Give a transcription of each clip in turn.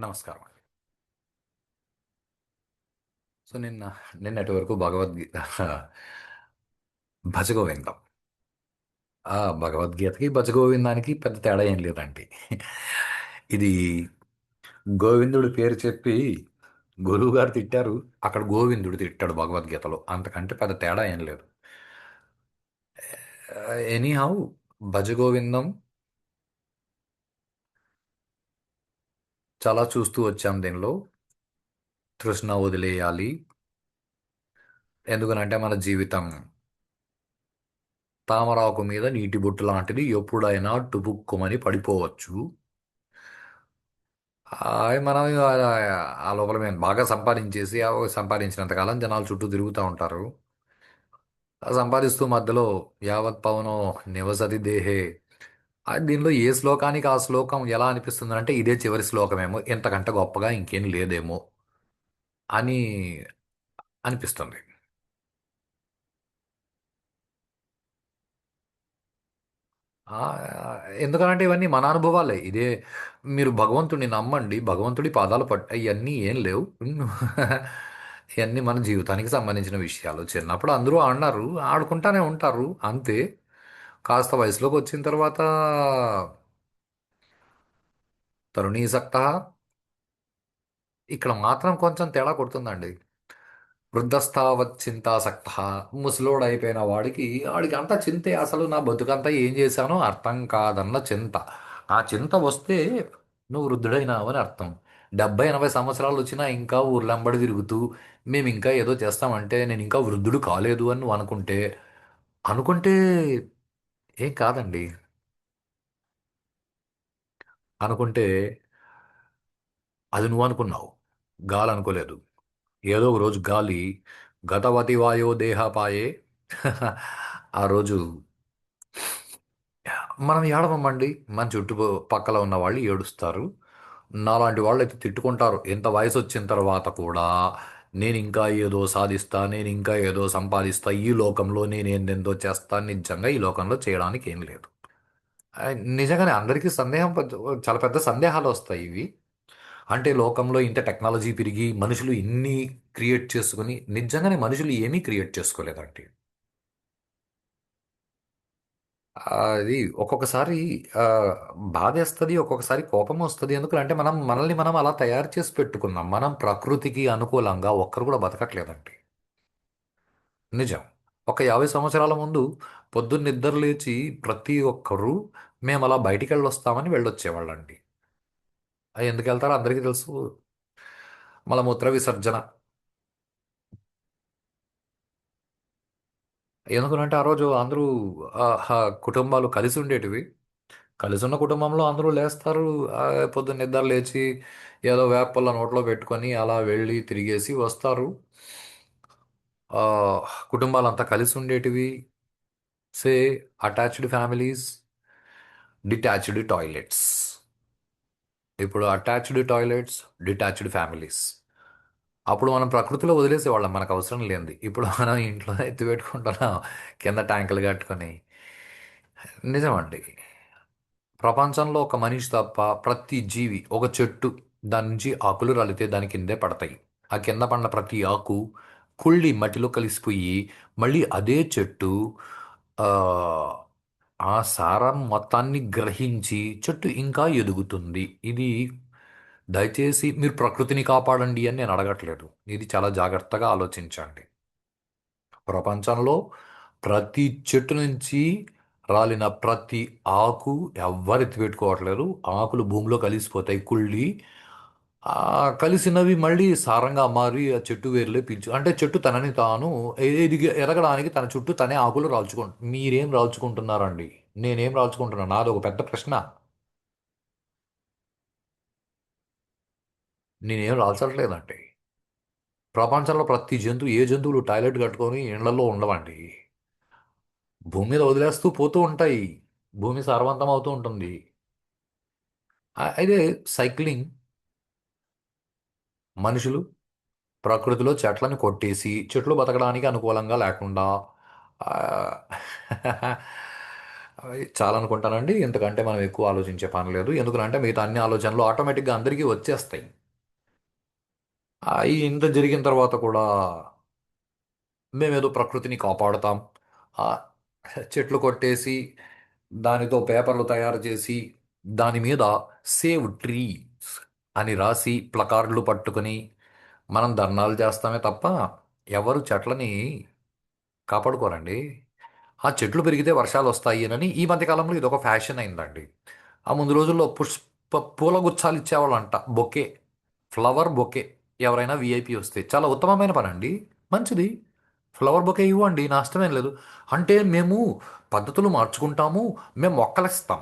నమస్కారం అండి. సో నిన్నటి వరకు భగవద్గీత భజగోవిందం. భగవద్గీతకి భజగోవిందానికి పెద్ద తేడా ఏం లేదండి. ఇది గోవిందుడి పేరు చెప్పి గురువు గారు తిట్టారు. అక్కడ గోవిందుడు తిట్టాడు భగవద్గీతలో. అంతకంటే పెద్ద తేడా ఏం లేదు. ఎనీహౌ, భజగోవిందం చాలా చూస్తూ వచ్చాం దీనిలో. తృష్ణ వదిలేయాలి. ఎందుకనంటే మన జీవితం తామరాకు మీద నీటి బొట్టు లాంటిది, ఎప్పుడైనా టుపుక్కుమని పడిపోవచ్చు. మనం ఆ లోపల మేము బాగా సంపాదించేసి సంపాదించినంత కాలం జనాలు చుట్టూ తిరుగుతూ ఉంటారు. సంపాదిస్తూ మధ్యలో యావత్ పవనో నివసతి దేహే. దీనిలో ఏ శ్లోకానికి ఆ శ్లోకం ఎలా అనిపిస్తుంది అంటే ఇదే చివరి శ్లోకమేమో, ఇంతకంటే గొప్పగా ఇంకేం లేదేమో అని అనిపిస్తుంది. ఆ, ఎందుకనంటే ఇవన్నీ మన అనుభవాలే. మీరు భగవంతుడిని నమ్మండి, భగవంతుడి పాదాలు ఇవన్నీ ఏం లేవు. ఇవన్నీ మన జీవితానికి సంబంధించిన విషయాలు. చిన్నప్పుడు అందరూ ఆడినారు, ఆడుకుంటానే ఉంటారు అంతే. కాస్త వయసులోకి వచ్చిన తర్వాత తరుణీసక్త, ఇక్కడ మాత్రం కొంచెం తేడా కొడుతుందండి. వృద్ధస్థావత్ చింతాసక్త, ముసలోడు అయిపోయిన వాడికి అంత చింతే. అసలు నా బతుకంతా ఏం చేశానో అర్థం కాదన్న చింత. ఆ చింత వస్తే నువ్వు వృద్ధుడైనావు అని అర్థం. 70 80 సంవత్సరాలు వచ్చినా ఇంకా ఊర్లంబడి తిరుగుతూ మేము ఇంకా ఏదో చేస్తామంటే నేను ఇంకా వృద్ధుడు కాలేదు అని నువ్వు అనుకుంటే ఏం కాదండి. అనుకుంటే అది నువ్వు అనుకున్నావు, గాలి అనుకోలేదు. ఏదో ఒక రోజు గాలి గతవతి వాయో దేహపాయే. ఆ రోజు మనం ఏడవమండి, మన చుట్టుపక్కల ఉన్న వాళ్ళు ఏడుస్తారు. నాలాంటి వాళ్ళు అయితే తిట్టుకుంటారు. ఎంత వయసు వచ్చిన తర్వాత కూడా నేను ఇంకా ఏదో సాధిస్తా, నేను ఇంకా ఏదో సంపాదిస్తా, ఈ లోకంలో నేను ఏందెందో చేస్తా. నిజంగా ఈ లోకంలో చేయడానికి ఏం లేదు. ఆ, నిజంగానే అందరికీ చాలా పెద్ద సందేహాలు వస్తాయి ఇవి. అంటే లోకంలో ఇంత టెక్నాలజీ పెరిగి మనుషులు ఇన్ని క్రియేట్ చేసుకుని నిజంగానే మనుషులు ఏమీ క్రియేట్ చేసుకోలేదండి. అది ఒక్కొక్కసారి ఆ, బాధేస్తుంది, ఒక్కొక్కసారి కోపం వస్తుంది. ఎందుకంటే మనల్ని మనం అలా తయారు చేసి పెట్టుకున్నాం. మనం ప్రకృతికి అనుకూలంగా ఒక్కరు కూడా బతకట్లేదండి. నిజం. ఒక 50 సంవత్సరాల ముందు పొద్దున్న నిద్ర లేచి ప్రతి ఒక్కరూ మేము అలా బయటికి వెళ్ళొస్తామని వెళ్ళొచ్చేవాళ్ళండి. ఎందుకు వెళ్తారో అందరికీ తెలుసు. మలమూత్ర విసర్జన. ఎందుకంటే ఆ రోజు అందరూ కుటుంబాలు కలిసి ఉండేటివి. కలిసి ఉన్న కుటుంబంలో అందరూ లేస్తారు. ఆ, పొద్దున్న నిద్ర లేచి ఏదో వేపల్ల నోట్లో పెట్టుకొని అలా వెళ్ళి తిరిగేసి వస్తారు. ఆ, కుటుంబాలంతా కలిసి ఉండేటివి. సే అటాచ్డ్ ఫ్యామిలీస్, డిటాచ్డ్ టాయిలెట్స్. ఇప్పుడు అటాచ్డ్ టాయిలెట్స్, డిటాచ్డ్ ఫ్యామిలీస్. అప్పుడు మనం ప్రకృతిలో వదిలేసేవాళ్ళం మనకు అవసరం లేనిది. ఇప్పుడు మనం ఇంట్లో ఎత్తి పెట్టుకుంటున్నాం, కింద ట్యాంకులు కట్టుకొని. నిజమండి. ప్రపంచంలో ఒక మనిషి తప్ప ప్రతి జీవి, ఒక చెట్టు, దాని నుంచి ఆకులు రాలితే దాని కిందే పడతాయి. ఆ కింద పడిన ప్రతి ఆకు కుళ్ళి మట్టిలో కలిసిపోయి మళ్ళీ అదే చెట్టు ఆ, ఆ సారం మొత్తాన్ని గ్రహించి చెట్టు ఇంకా ఎదుగుతుంది. ఇది దయచేసి మీరు ప్రకృతిని కాపాడండి అని నేను అడగట్లేదు. ఇది చాలా జాగ్రత్తగా ఆలోచించండి. ప్రపంచంలో ప్రతి చెట్టు నుంచి రాలిన ప్రతి ఆకు ఎవ్వరు ఎత్తిపెట్టుకోవట్లేరు. ఆకులు భూమిలో కలిసిపోతాయి కుళ్ళి. ఆ కలిసినవి మళ్ళీ సారంగా మారి ఆ చెట్టు వేర్లే పీల్చు అంటే చెట్టు తనని తాను ఎదగడానికి తన చుట్టూ తనే ఆకులు రాల్చుకుంటు. మీరేం రాల్చుకుంటున్నారండి? నేనేం రాల్చుకుంటున్నాను? నాది ఒక పెద్ద ప్రశ్న. నేనేం రాల్చట్లేదండి. ప్రపంచంలో ప్రతి జంతువు, ఏ జంతువులు టాయిలెట్ కట్టుకొని ఇళ్లలో ఉండవండి. భూమి మీద వదిలేస్తూ పోతూ ఉంటాయి. భూమి సారవంతం అవుతూ ఉంటుంది. అయితే సైక్లింగ్, మనుషులు ప్రకృతిలో చెట్లను కొట్టేసి చెట్లు బతకడానికి అనుకూలంగా లేకుండా ఆ, చాలా అనుకుంటానండి. ఎందుకంటే మనం ఎక్కువ ఆలోచించే పని లేదు. ఎందుకంటే మిగతా అన్ని ఆలోచనలు ఆటోమేటిక్గా అందరికీ వచ్చేస్తాయి. ఇంత జరిగిన తర్వాత కూడా మేమేదో ప్రకృతిని కాపాడుతాం. ఆ, చెట్లు కొట్టేసి దానితో పేపర్లు తయారు చేసి దాని మీద సేవ్ ట్రీస్ అని రాసి ప్లకార్డులు పట్టుకొని మనం ధర్నాలు చేస్తామే తప్ప ఎవరు చెట్లని కాపాడుకోరండి. ఆ చెట్లు పెరిగితే వర్షాలు వస్తాయి అని ఈ మధ్య కాలంలో ఇది ఒక ఫ్యాషన్ అయిందండి. ఆ ముందు రోజుల్లో పూల గుచ్చాలు ఇచ్చేవాళ్ళంట, బొకే, ఫ్లవర్ బొకే. ఎవరైనా విఐపి వస్తే చాలా ఉత్తమమైన పని అండి, మంచిది. ఫ్లవర్ బొకే ఇవ్వండి, నష్టమేం లేదు. అంటే మేము పద్ధతులు మార్చుకుంటాము, మేము మొక్కలు ఇస్తాం.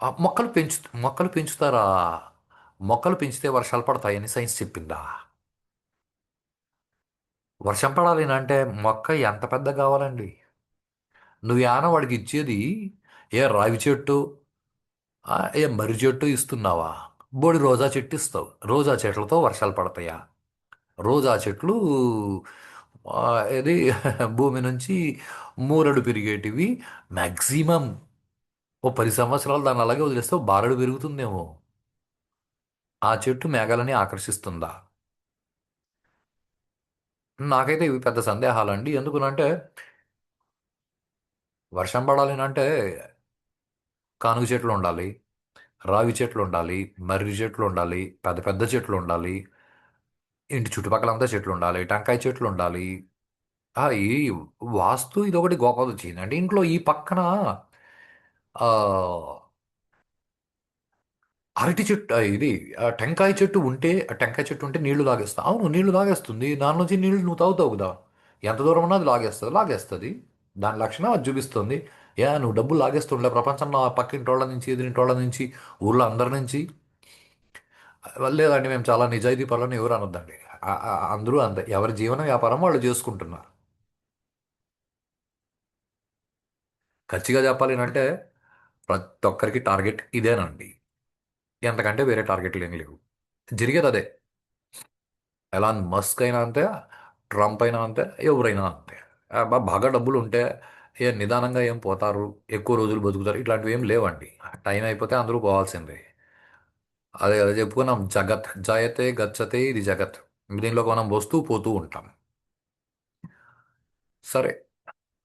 ఆ మొక్కలు పెంచుతారా? మొక్కలు పెంచితే వర్షాలు పడతాయని సైన్స్ చెప్పిందా? వర్షం పడాలి అంటే మొక్క ఎంత పెద్ద కావాలండి? నువ్వు యాన వాడికి ఇచ్చేది ఏ రావి చెట్టు, ఏ మర్రి చెట్టు ఇస్తున్నావా? బోడి రోజా చెట్టు ఇస్తావు. రోజా చెట్లతో వర్షాలు పడతాయా? రోజా చెట్లు ఆ, ఇది భూమి నుంచి మూరడు పెరిగేటివి. మ్యాక్సిమం ఓ 10 సంవత్సరాలు దాన్ని అలాగే వదిలేస్తే ఓ బారెడు పెరుగుతుందేమో. ఆ చెట్టు మేఘాలని ఆకర్షిస్తుందా? నాకైతే ఇవి పెద్ద సందేహాలండి. ఎందుకునంటే వర్షం పడాలి అంటే కానుగ చెట్లు ఉండాలి, రావి చెట్లు ఉండాలి, మర్రి చెట్లు ఉండాలి, పెద్ద పెద్ద చెట్లు ఉండాలి, ఇంటి చుట్టుపక్కలంతా చెట్లు ఉండాలి, టెంకాయ చెట్లు ఉండాలి. ఈ వాస్తు ఇదొకటి గోపది వచ్చింది అంటే ఇంట్లో ఈ పక్కన ఆ, అరటి చెట్టు, టెంకాయ చెట్టు ఉంటే, ఆ టెంకాయ చెట్టు ఉంటే నీళ్లు లాగేస్తా. అవును, నీళ్లు లాగేస్తుంది. దాని నుంచి నీళ్లు నువ్వు తాగుతావు కదా. ఎంత దూరం ఉన్నా అది లాగేస్తుంది. దాని లక్షణం అది చూపిస్తుంది. నువ్వు డబ్బులు లాగేస్తుండే ప్రపంచంలో ఆ పక్కింటోళ్ళ నుంచి, ఎదిరింటోళ్ళ నుంచి, ఊర్లో అందరి నుంచి. లేదండి, మేము చాలా నిజాయితీ పరులని ఎవరు అనొద్దండి. అందరూ అంతే, ఎవరి జీవన వ్యాపారం వాళ్ళు చేసుకుంటున్నారు. ఖచ్చితంగా చెప్పాలి అంటే ప్రతి ఒక్కరికి టార్గెట్ ఇదేనండి. ఎంతకంటే వేరే టార్గెట్లు ఏం లేవు. జరిగేది అదే. ఎలాన్ మస్క్ అయినా అంతే, ట్రంప్ అయినా అంతే, ఎవరైనా అంతే. బాగా డబ్బులు ఉంటే నిదానంగా ఏం పోతారు, ఎక్కువ రోజులు బతుకుతారు, ఇట్లాంటివి ఏం లేవండి. టైం అయిపోతే అందరూ పోవాల్సిందే. అదే అదే చెప్పుకున్నాం, జగత్ జయతే గచ్చతే, ఇది జగత్. దీనిలోకి మనం వస్తూ పోతూ ఉంటాం. సరే,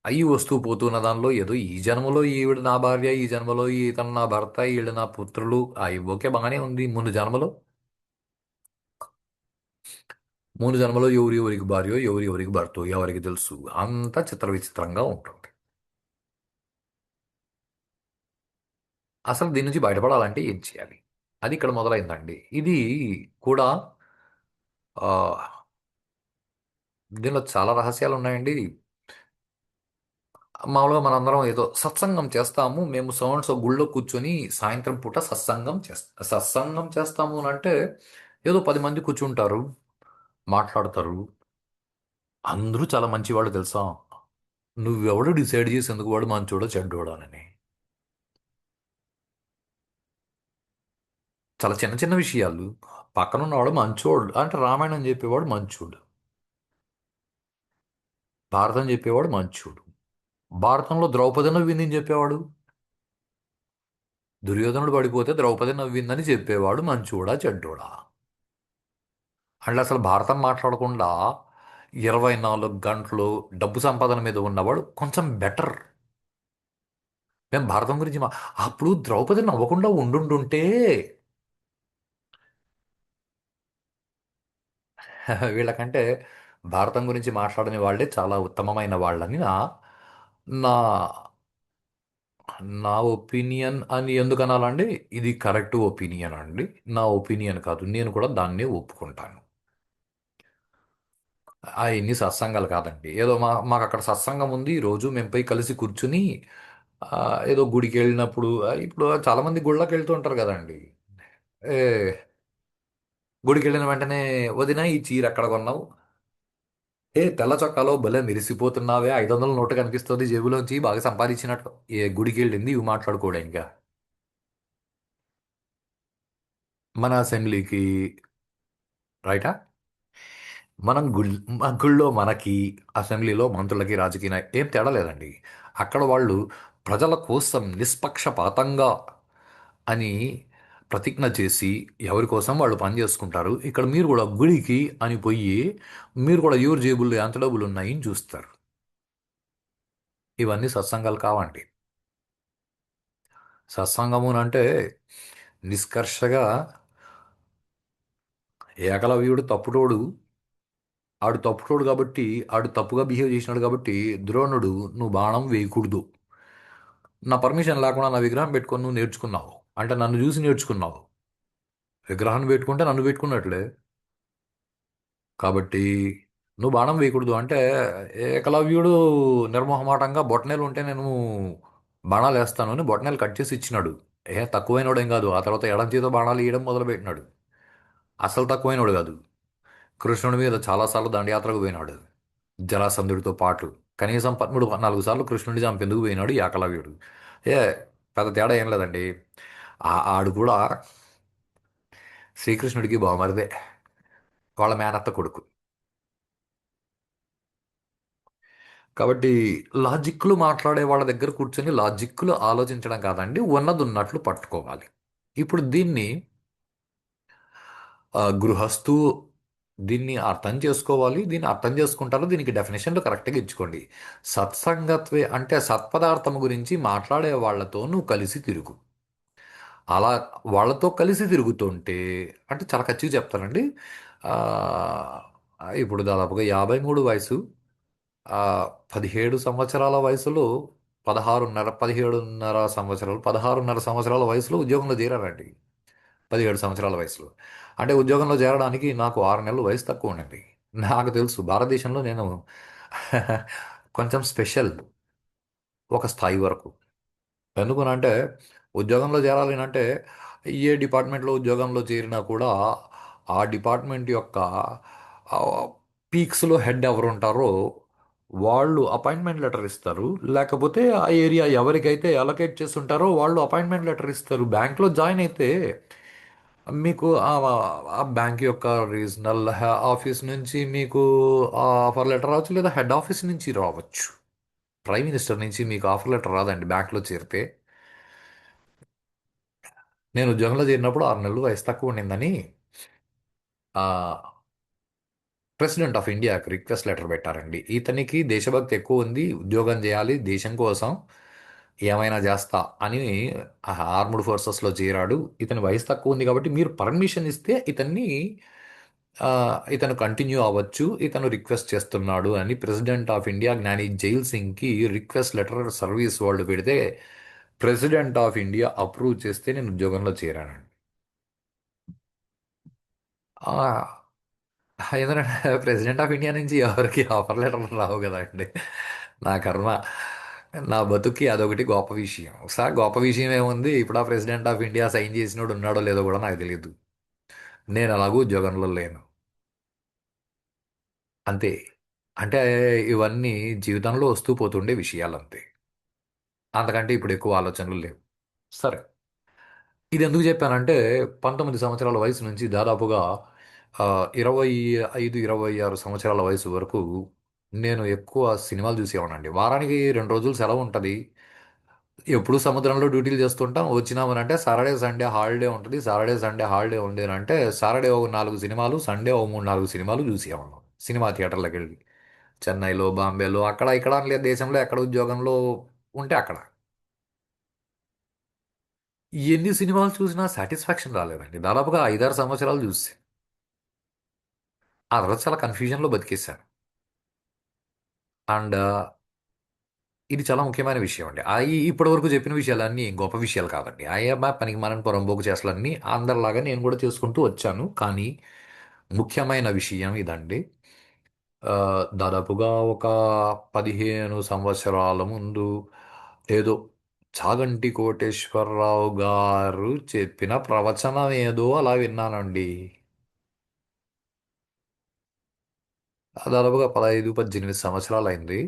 అయి వస్తూ పోతున్న దానిలో ఏదో ఈ జన్మలో ఈవిడ నా భార్య, ఈ జన్మలో ఇతను నా భర్త, వీళ్ళు నా పుత్రులు, అవి ఓకే బాగానే ఉంది. ముందు జన్మలో ఎవరి ఎవరికి భార్యో, ఎవరి ఎవరికి భర్తో ఎవరికి తెలుసు. అంతా చిత్ర విచిత్రంగా ఉంటుంది. అసలు దీని నుంచి బయటపడాలంటే ఏం చేయాలి? అది ఇక్కడ మొదలైందండి. ఇది కూడా ఆ, దీనిలో చాలా రహస్యాలు ఉన్నాయండి. మామూలుగా మనందరం ఏదో సత్సంగం చేస్తాము, మేము సో గుళ్ళో కూర్చొని సాయంత్రం పూట సత్సంగం చేస్తాము అని అంటే ఏదో 10 మంది కూర్చుంటారు, మాట్లాడతారు. అందరూ చాలా మంచివాళ్ళు తెలుసా. నువ్వెవడు డిసైడ్ చేసేందుకు వాడు మంచోడో చెడ్డోడో అని. చాలా చిన్న చిన్న విషయాలు. పక్కనున్నవాడు మంచోడు అంటే రామాయణం చెప్పేవాడు మంచోడు, భారతం చెప్పేవాడు మంచోడు. భారతంలో ద్రౌపది నవ్విందని చెప్పేవాడు, దుర్యోధనుడు పడిపోతే ద్రౌపది నవ్విందని చెప్పేవాడు మంచోడా చెడ్డోడా? అంటే అసలు భారతం మాట్లాడకుండా 24 గంటలు డబ్బు సంపాదన మీద ఉన్నవాడు కొంచెం బెటర్. మేము భారతం గురించి అప్పుడు ద్రౌపది నవ్వకుండా ఉండుంటే వీళ్ళకంటే భారతం గురించి మాట్లాడని వాళ్ళే చాలా ఉత్తమమైన వాళ్ళని నా నా ఒపీనియన్. అని ఎందుకు అనాలండి? ఇది కరెక్ట్ ఒపీనియన్ అండి. నా ఒపీనియన్ కాదు, నేను కూడా దాన్నే ఒప్పుకుంటాను. ఇన్ని సత్సంగాలు కాదండి. ఏదో మాకు అక్కడ సత్సంగం ఉంది, రోజు మేము పోయి కలిసి కూర్చుని ఆ, ఏదో గుడికి వెళ్ళినప్పుడు ఇప్పుడు చాలా మంది గుళ్ళకి వెళ్తూ ఉంటారు కదండి. ఏ గుడికి వెళ్ళిన వెంటనే, వదిన ఈ చీర ఎక్కడ కొన్నావు? తెల్ల చొక్కాలో భలే మెరిసిపోతున్నావే, 500 నోటు కనిపిస్తుంది జేబులోంచి, బాగా సంపాదించినట్టు. గుడికి వెళ్ళింది ఇవి మాట్లాడుకోవడం ఇంకా. మన అసెంబ్లీకి రైటా? మనం గుళ్ళో మనకి, అసెంబ్లీలో మంత్రులకి, రాజకీయ ఏం తేడా లేదండి. అక్కడ వాళ్ళు ప్రజల కోసం నిష్పక్షపాతంగా అని ప్రతిజ్ఞ చేసి ఎవరి కోసం వాళ్ళు పని చేసుకుంటారు. ఇక్కడ మీరు కూడా గుడికి అని పోయి మీరు కూడా ఎవరి జేబుల్లో ఎంత డబ్బులు ఉన్నాయని చూస్తారు. ఇవన్నీ సత్సంగాలు కావండి. సత్సంగమునంటే నిష్కర్షగా ఏకలవ్యుడు తప్పుడోడు. ఆడు తప్పుడోడు కాబట్టి ఆడు తప్పుగా బిహేవ్ చేసినాడు కాబట్టి ద్రోణుడు నువ్వు బాణం వేయకూడదు. నా పర్మిషన్ లేకుండా నా విగ్రహం పెట్టుకొని నువ్వు నేర్చుకున్నావు అంటే నన్ను చూసి నేర్చుకున్నావు. విగ్రహాన్ని పెట్టుకుంటే నన్ను పెట్టుకున్నట్లే. కాబట్టి నువ్వు బాణం వేయకూడదు అంటే ఏకలవ్యుడు నిర్మోహమాటంగా బొటనేలు ఉంటే నేను బాణాలు వేస్తాను అని బొటనేలు కట్ చేసి ఇచ్చినాడు. తక్కువైనోడేం కాదు. ఆ తర్వాత ఎడం చేతితో బాణాలు వేయడం మొదలుపెట్టినాడు. అసలు తక్కువైనోడు కాదు. కృష్ణుడి మీద చాలాసార్లు దండయాత్రకు పోయినాడు జరాసంధుడితో పాటు. కనీసం 13-14 సార్లు కృష్ణుడిని చంపేందుకు పోయినాడు ఈ ఏకలవ్యుడు. ఏ పెద్ద తేడా ఏం లేదండి. ఆడు కూడా శ్రీకృష్ణుడికి బావమరిదే. వాళ్ళ మేనత్త కొడుకు. కాబట్టి లాజిక్లు మాట్లాడే వాళ్ళ దగ్గర కూర్చొని లాజిక్లు ఆలోచించడం కాదండి, ఉన్నది ఉన్నట్లు పట్టుకోవాలి. ఇప్పుడు దీన్ని గృహస్థు దీన్ని అర్థం చేసుకోవాలి. దీన్ని అర్థం చేసుకుంటారు. దీనికి డెఫినేషన్లు కరెక్ట్గా ఇచ్చుకోండి. సత్సంగత్వే అంటే సత్పదార్థం గురించి మాట్లాడే వాళ్ళతో నువ్వు కలిసి తిరుగు. అలా వాళ్ళతో కలిసి తిరుగుతుంటే అంటే చాలా ఖచ్చితంగా చెప్తానండి. ఆ, ఇప్పుడు దాదాపుగా 53 వయసు, ఆ, 17 సంవత్సరాల వయసులో 16.5 17.5 సంవత్సరాలు 16.5 వయసులో ఉద్యోగంలో చేరారండి. 17 సంవత్సరాల వయసులో అంటే ఉద్యోగంలో చేరడానికి నాకు 6 నెలలు వయసు తక్కువ ఉండండి. నాకు తెలుసు భారతదేశంలో నేను కొంచెం స్పెషల్ ఒక స్థాయి వరకు. ఎందుకనంటే ఉద్యోగంలో చేరాలి అంటే ఏ డిపార్ట్మెంట్లో ఉద్యోగంలో చేరినా కూడా ఆ డిపార్ట్మెంట్ యొక్క పీక్స్లో హెడ్ ఎవరు ఉంటారో వాళ్ళు అపాయింట్మెంట్ లెటర్ ఇస్తారు. లేకపోతే ఆ ఏరియా ఎవరికైతే అలొకేట్ చేస్తుంటారో వాళ్ళు అపాయింట్మెంట్ లెటర్ ఇస్తారు. బ్యాంక్లో జాయిన్ అయితే మీకు ఆ బ్యాంక్ యొక్క రీజనల్ ఆఫీస్ నుంచి మీకు ఆఫర్ లెటర్ రావచ్చు, లేదా హెడ్ ఆఫీస్ నుంచి రావచ్చు. ప్రైమ్ మినిస్టర్ నుంచి మీకు ఆఫర్ లెటర్ రాదండి బ్యాంక్లో చేరితే. నేను ఉద్యోగంలో చేరినప్పుడు 6 నెలలు వయసు తక్కువ ఉండిందని ఆ, ప్రెసిడెంట్ ఆఫ్ ఇండియాకి రిక్వెస్ట్ లెటర్ పెట్టారండి. ఇతనికి దేశభక్తి ఎక్కువ ఉంది, ఉద్యోగం చేయాలి దేశం కోసం, ఏమైనా చేస్తా అని. ఆర్మ్డ్ ఫోర్సెస్లో చేరాడు. ఇతని వయసు తక్కువ ఉంది కాబట్టి మీరు పర్మిషన్ ఇస్తే ఆ, ఇతను కంటిన్యూ అవ్వచ్చు, ఇతను రిక్వెస్ట్ చేస్తున్నాడు అని ప్రెసిడెంట్ ఆఫ్ ఇండియా జ్ఞాని జైల్ సింగ్కి రిక్వెస్ట్ లెటర్ సర్వీస్ వాళ్ళు పెడితే ప్రెసిడెంట్ ఆఫ్ ఇండియా అప్రూవ్ చేస్తే నేను ఉద్యోగంలో చేరానండి. ఆ, ఎందుకంటే ప్రెసిడెంట్ ఆఫ్ ఇండియా నుంచి ఎవరికి ఆఫర్ లెటర్లు రావు కదండి. నా కర్మ. నా బతుక్కి అదొకటి గొప్ప విషయం. సార్ గొప్ప విషయం ఏముంది, ఇప్పుడు ఆ ప్రెసిడెంట్ ఆఫ్ ఇండియా సైన్ చేసినోడు ఉన్నాడో లేదో కూడా నాకు తెలియదు. నేను అలాగూ ఉద్యోగంలో లేను. అంతే. అంటే ఇవన్నీ జీవితంలో వస్తూ పోతుండే విషయాలు అంతే. అంతకంటే ఇప్పుడు ఎక్కువ ఆలోచనలు లేవు. సరే. ఇది ఎందుకు చెప్పానంటే 19 సంవత్సరాల వయసు నుంచి దాదాపుగా 25-26 సంవత్సరాల వయసు వరకు నేను ఎక్కువ సినిమాలు చూసేవాడినండి. వారానికి 2 రోజులు సెలవు ఉంటుంది. ఎప్పుడు సముద్రంలో డ్యూటీలు చేస్తుంటాం. వచ్చినామనంటే సాటర్డే సండే హాలిడే ఉంటుంది. సాటర్డే సండే హాలిడే ఉండేనంటే సాటర్డే ఒక 4 సినిమాలు, సండే ఒక 3-4 సినిమాలు చూసేవాళ్ళం సినిమా థియేటర్లకు వెళ్ళి. చెన్నైలో, బాంబేలో, అక్కడ ఇక్కడ అని లేదు, దేశంలో ఎక్కడ ఉద్యోగంలో ఉంటే అక్కడ. ఎన్ని సినిమాలు చూసినా సాటిస్ఫాక్షన్ రాలేదండి. దాదాపుగా 5-6 సంవత్సరాలు చూసి ఆ తర్వాత చాలా కన్ఫ్యూజన్లో బతికేశాను. అండ్ ఇది చాలా ముఖ్యమైన విషయం అండి. ఇప్పటి వరకు చెప్పిన విషయాలన్నీ ఏం గొప్ప విషయాలు కాదండి. అయ్యబ్బా పనికి మనం పొరంబోకు చేసలన్నీ అందరిలాగా నేను కూడా చేసుకుంటూ వచ్చాను. కానీ ముఖ్యమైన విషయం ఇదండి. దాదాపుగా ఒక 15 సంవత్సరాల ముందు ఏదో చాగంటి కోటేశ్వరరావు గారు చెప్పిన ప్రవచనం ఏదో అలా విన్నానండి. దాదాపుగా 15-18 సంవత్సరాలు అయింది.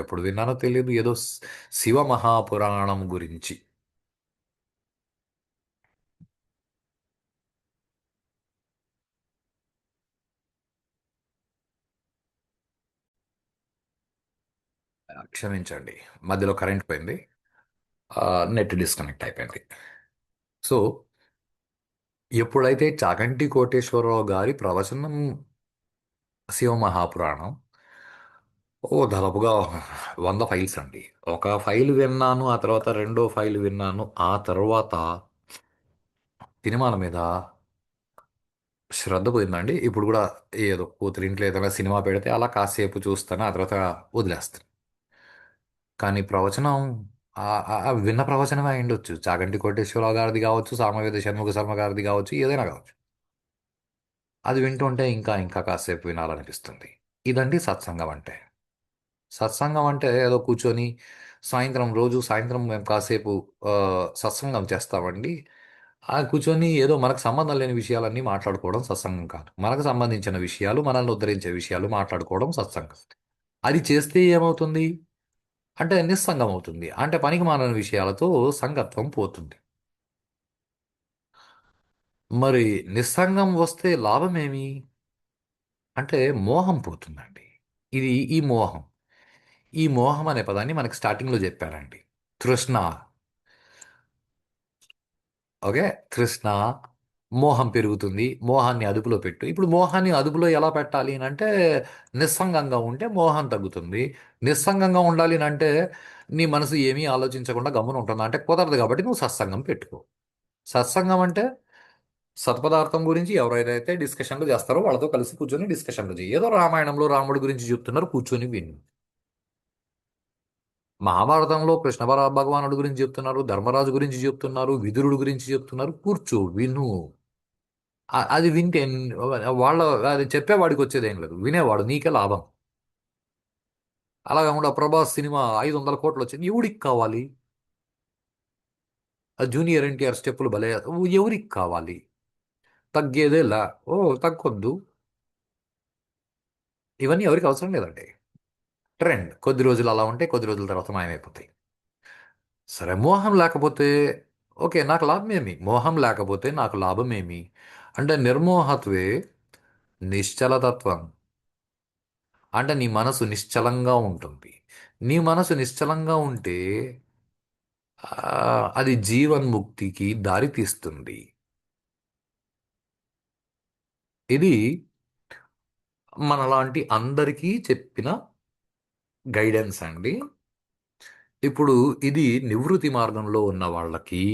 ఎప్పుడు విన్నానో తెలియదు. ఏదో శివ మహాపురాణం గురించి. క్షమించండి. మధ్యలో కరెంట్ పోయింది. నెట్ డిస్కనెక్ట్ అయిపోయింది. సో ఎప్పుడైతే చాగంటి కోటేశ్వరరావు గారి ప్రవచనం శివమహాపురాణం దాదాపుగా 100 ఫైల్స్ అండి. ఒక ఫైల్ విన్నాను, ఆ తర్వాత రెండో ఫైల్ విన్నాను, ఆ తర్వాత సినిమాల మీద శ్రద్ధ పోయిందండి. ఇప్పుడు కూడా ఏదో కూతురింట్లో ఏదైనా సినిమా పెడితే అలా కాసేపు చూస్తాను, ఆ తర్వాత వదిలేస్తాను. కానీ ప్రవచనం విన్న ప్రవచనమే అయి ఉండొచ్చు. చాగంటి కోటేశ్వరరావు గారిది కావచ్చు, సామవేద షణ్ముఖ శర్మ గారిది కావచ్చు, ఏదైనా కావచ్చు. అది వింటుంటే ఇంకా ఇంకా కాసేపు వినాలనిపిస్తుంది. ఇదండి సత్సంగం అంటే. సత్సంగం అంటే ఏదో కూర్చొని రోజు సాయంత్రం మేము కాసేపు ఆ, సత్సంగం చేస్తామండి. కూర్చొని ఏదో మనకు సంబంధం లేని విషయాలన్నీ మాట్లాడుకోవడం సత్సంగం కాదు. మనకు సంబంధించిన విషయాలు, మనల్ని ఉద్ధరించే విషయాలు మాట్లాడుకోవడం సత్సంగం. అది చేస్తే ఏమవుతుంది అంటే నిస్సంగం అవుతుంది. అంటే పనికి మాలిన విషయాలతో సంగత్వం పోతుంది. మరి నిస్సంగం వస్తే లాభమేమి అంటే మోహం పోతుందండి. ఈ మోహం ఈ మోహం అనే పదాన్ని మనకి స్టార్టింగ్లో చెప్పారండి. తృష్ణ. ఓకే. తృష్ణ, మోహం పెరుగుతుంది. మోహాన్ని అదుపులో పెట్టు. ఇప్పుడు మోహాన్ని అదుపులో ఎలా పెట్టాలి అని అంటే నిస్సంగంగా ఉంటే మోహం తగ్గుతుంది. నిస్సంగంగా ఉండాలి అని అంటే నీ మనసు ఏమీ ఆలోచించకుండా గమ్మున ఉంటుంది అంటే కుదరదు. కాబట్టి నువ్వు సత్సంగం పెట్టుకో. సత్సంగం అంటే సత్పదార్థం గురించి ఎవరైతే డిస్కషన్లు చేస్తారో వాళ్ళతో కలిసి కూర్చొని డిస్కషన్లు చేయి. ఏదో రామాయణంలో రాముడి గురించి చెప్తున్నారు, కూర్చొని విను. మహాభారతంలో కృష్ణ భగవానుడి గురించి చెప్తున్నారు, ధర్మరాజు గురించి చెప్తున్నారు, విదురుడు గురించి చెప్తున్నారు, కూర్చో విను. అది వింటే వాళ్ళ అది చెప్పేవాడికి వచ్చేదేం లేదు, వినేవాడు నీకే లాభం. అలా కాకుండా ప్రభాస్ సినిమా 500 కోట్లు వచ్చింది, ఎవరికి కావాలి? ఆ జూనియర్ ఎన్టీఆర్ స్టెప్పులు భలే, ఎవరికి కావాలి? తగ్గేదేలా. ఓ తగ్గొద్దు. ఇవన్నీ ఎవరికి అవసరం లేదండి. ట్రెండ్ కొద్ది రోజులు అలా ఉంటే కొద్ది రోజుల తర్వాత మాయమైపోతాయి. సరే, మోహం లేకపోతే ఓకే, నాకు లాభమేమి? మోహం లేకపోతే నాకు లాభమేమి అంటే నిర్మోహత్వే నిశ్చలతత్వం. అంటే నీ మనసు నిశ్చలంగా ఉంటుంది. నీ మనసు నిశ్చలంగా ఉంటే అది జీవన్ముక్తికి దారి తీస్తుంది. ఇది మనలాంటి అందరికీ చెప్పిన గైడెన్స్ అండి. ఇప్పుడు ఇది నివృత్తి మార్గంలో ఉన్న వాళ్ళకి,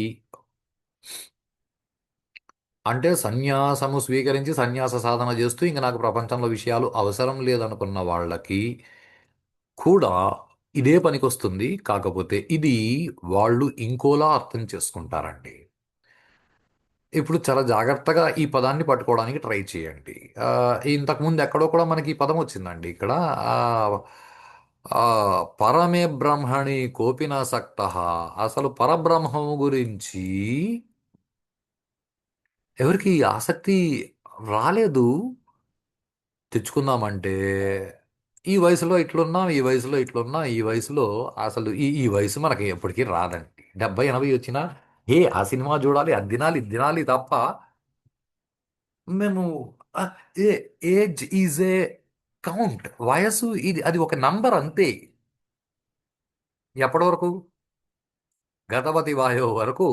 అంటే సన్యాసము స్వీకరించి సన్యాస సాధన చేస్తూ ఇంక నాకు ప్రపంచంలో విషయాలు అవసరం లేదనుకున్న వాళ్ళకి కూడా ఇదే పనికొస్తుంది. కాకపోతే ఇది వాళ్ళు ఇంకోలా అర్థం చేసుకుంటారండి. ఇప్పుడు చాలా జాగ్రత్తగా ఈ పదాన్ని పట్టుకోవడానికి ట్రై చేయండి. ఆ, ఇంతకుముందు ఎక్కడో కూడా మనకి ఈ పదం వచ్చిందండి ఇక్కడ. ఆ, ఆ, పరమే బ్రహ్మణి కోపినాసక్త. అసలు పరబ్రహ్మము గురించి ఎవరికి ఆసక్తి రాలేదు. తెచ్చుకుందామంటే ఈ వయసులో ఇట్లున్నాం, ఈ వయసులో ఇట్లున్నాం, ఈ వయసులో అసలు ఈ వయసు మనకి ఎప్పటికీ రాదండి. 70 80 వచ్చినా ఆ సినిమా చూడాలి, అది తినాలి, ఇది తినాలి తప్ప మేము ఏ ఏజ్ ఈజ్ ఏ కౌంట్. వయసు అది ఒక నంబర్ అంతే. ఎప్పటి వరకు? గతవతి వాయువు వరకు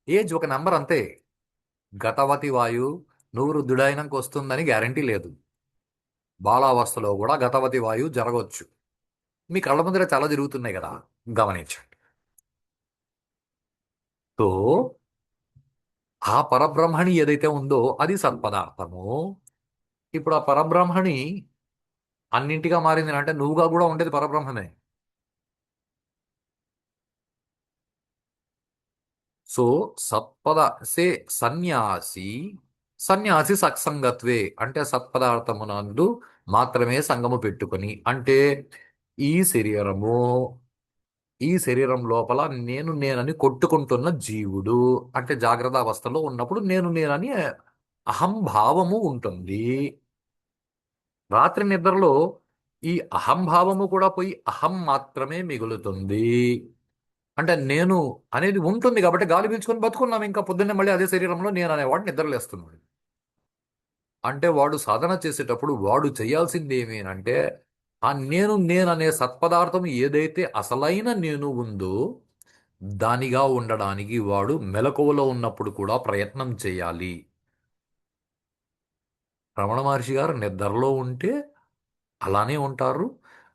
ఏజ్ ఒక నంబర్ అంతే. గతవతి వాయువు నువ్వు వృద్ధుడైనాక వస్తుందని గ్యారంటీ లేదు. బాలావస్థలో కూడా గతవతి వాయువు జరగవచ్చు. మీ కళ్ళ ముందర చాలా జరుగుతున్నాయి కదా, గమనించండి. సో ఆ పరబ్రహ్మణి ఏదైతే ఉందో అది సత్పదార్థము. ఇప్పుడు ఆ పరబ్రహ్మణి అన్నింటిగా మారింది అంటే నువ్వుగా కూడా ఉండేది పరబ్రహ్మమే. సో సత్పద సే సన్యాసి సన్యాసి సత్సంగత్వే అంటే సత్పదార్థమునందు మాత్రమే సంగము పెట్టుకొని, అంటే ఈ శరీరము ఈ శరీరం లోపల నేనని కొట్టుకుంటున్న జీవుడు, అంటే జాగ్రత్త అవస్థలో ఉన్నప్పుడు నేనని అహంభావము ఉంటుంది. రాత్రి నిద్రలో ఈ అహంభావము కూడా పోయి అహం మాత్రమే మిగులుతుంది. అంటే నేను అనేది ఉంటుంది కాబట్టి గాలి పీల్చుకొని బతుకున్నాం. ఇంకా పొద్దున్నే మళ్ళీ అదే శరీరంలో నేను అనేవాడు నిద్రలేస్తున్నాడు. అంటే వాడు సాధన చేసేటప్పుడు వాడు చేయాల్సింది ఏమి అంటే ఆ నేననే సత్పదార్థం ఏదైతే అసలైన నేను ఉందో దానిగా ఉండడానికి వాడు మెలకువలో ఉన్నప్పుడు కూడా ప్రయత్నం చేయాలి. రమణ మహర్షి గారు నిద్రలో ఉంటే అలానే ఉంటారు.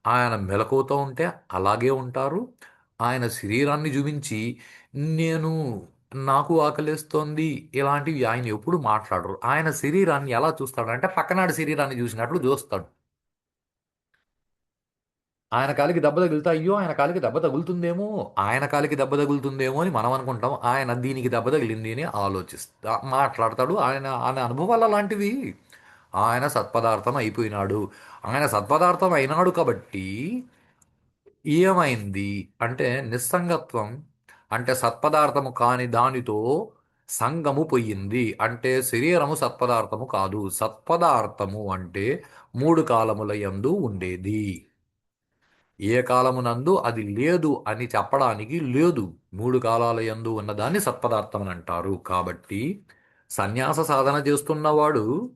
ఆయన మెలకువతో ఉంటే అలాగే ఉంటారు. ఆయన శరీరాన్ని చూపించి నేను నాకు ఆకలేస్తోంది ఇలాంటివి ఆయన ఎప్పుడు మాట్లాడరు. ఆయన శరీరాన్ని ఎలా చూస్తాడంటే పక్కనాడి శరీరాన్ని చూసినట్లు చూస్తాడు. ఆయన కాలికి దెబ్బ తగిలితే అయ్యో ఆయన కాలికి దెబ్బ తగులుతుందేమో, ఆయన కాలికి దెబ్బ తగులుతుందేమో అని మనం అనుకుంటాం. ఆయన దీనికి దెబ్బ తగిలింది అని ఆలోచిస్తా మాట్లాడతాడు. ఆయన ఆయన అనుభవాలు అలాంటివి. ఆయన సత్పదార్థం అయిపోయినాడు. ఆయన సత్పదార్థం అయినాడు కాబట్టి ఏమైంది అంటే నిస్సంగత్వం అంటే సత్పదార్థము కాని దానితో సంగము పొయ్యింది. అంటే శరీరము సత్పదార్థము కాదు. సత్పదార్థము అంటే మూడు కాలముల యందు ఉండేది. ఏ కాలమునందు అది లేదు అని చెప్పడానికి లేదు. మూడు కాలాల యందు ఉన్నదాన్ని సత్పదార్థం అని అంటారు. కాబట్టి సన్యాస సాధన చేస్తున్నవాడు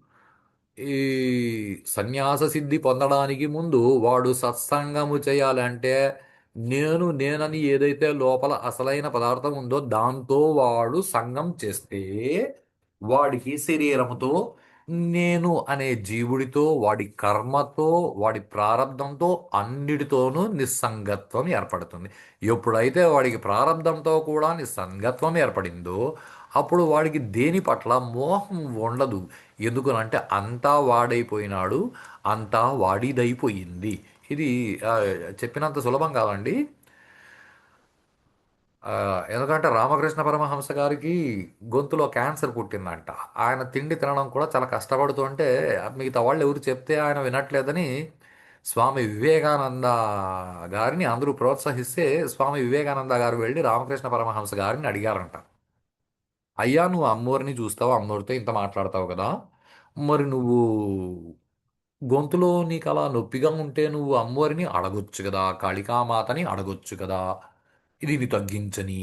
ఈ సన్యాస సిద్ధి పొందడానికి ముందు వాడు సత్సంగము చేయాలంటే నేనని ఏదైతే లోపల అసలైన పదార్థం ఉందో దాంతో వాడు సంగం చేస్తే వాడికి శరీరముతో నేను అనే జీవుడితో వాడి కర్మతో వాడి ప్రారంధంతో అన్నిటితోనూ నిస్సంగత్వం ఏర్పడుతుంది. ఎప్పుడైతే వాడికి ప్రారంధంతో కూడా నిస్సంగత్వం ఏర్పడిందో అప్పుడు వాడికి దేని పట్ల మోహం ఉండదు. ఎందుకనంటే అంతా వాడైపోయినాడు, అంతా వాడిదైపోయింది. ఇది ఆ, చెప్పినంత సులభం కాదండి. ఆ, ఎందుకంటే రామకృష్ణ పరమహంస గారికి గొంతులో క్యాన్సర్ పుట్టిందంట. ఆయన తిండి తినడం కూడా చాలా కష్టపడుతుంటే మిగతా వాళ్ళు ఎవరు చెప్తే ఆయన వినట్లేదని స్వామి వివేకానంద గారిని అందరూ ప్రోత్సహిస్తే స్వామి వివేకానంద గారు వెళ్ళి రామకృష్ణ పరమహంస గారిని అడిగారంట. అయ్యా నువ్వు అమ్మోరిని చూస్తావు, అమ్మోరితో ఇంత మాట్లాడతావు కదా, మరి నువ్వు గొంతులో నీకు అలా నొప్పిగా ఉంటే నువ్వు అమ్మవారిని అడగొచ్చు కదా, కాళికామాతని అడగొచ్చు కదా, ఇది నీ తగ్గించని.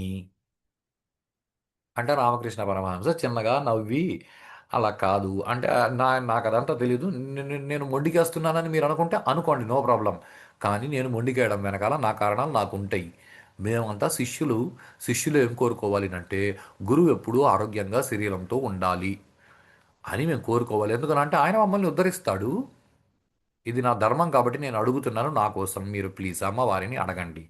అంటే రామకృష్ణ పరమహంస చిన్నగా నవ్వి అలా కాదు అంటే నాకు అదంతా తెలీదు. నేను మొండికేస్తున్నానని మీరు అనుకుంటే అనుకోండి, నో ప్రాబ్లం. కానీ నేను మొండికేయడం వెనకాల నా కారణాలు నాకు ఉంటాయి. మేమంతా శిష్యులు. శిష్యులు ఏం కోరుకోవాలి అంటే గురువు ఎప్పుడూ ఆరోగ్యంగా శరీరంతో ఉండాలి అని మేము కోరుకోవాలి. ఎందుకనంటే ఆయన మమ్మల్ని ఉద్ధరిస్తాడు. ఇది నా ధర్మం కాబట్టి నేను అడుగుతున్నాను, నా కోసం మీరు ప్లీజ్ అమ్మవారిని అడగండి.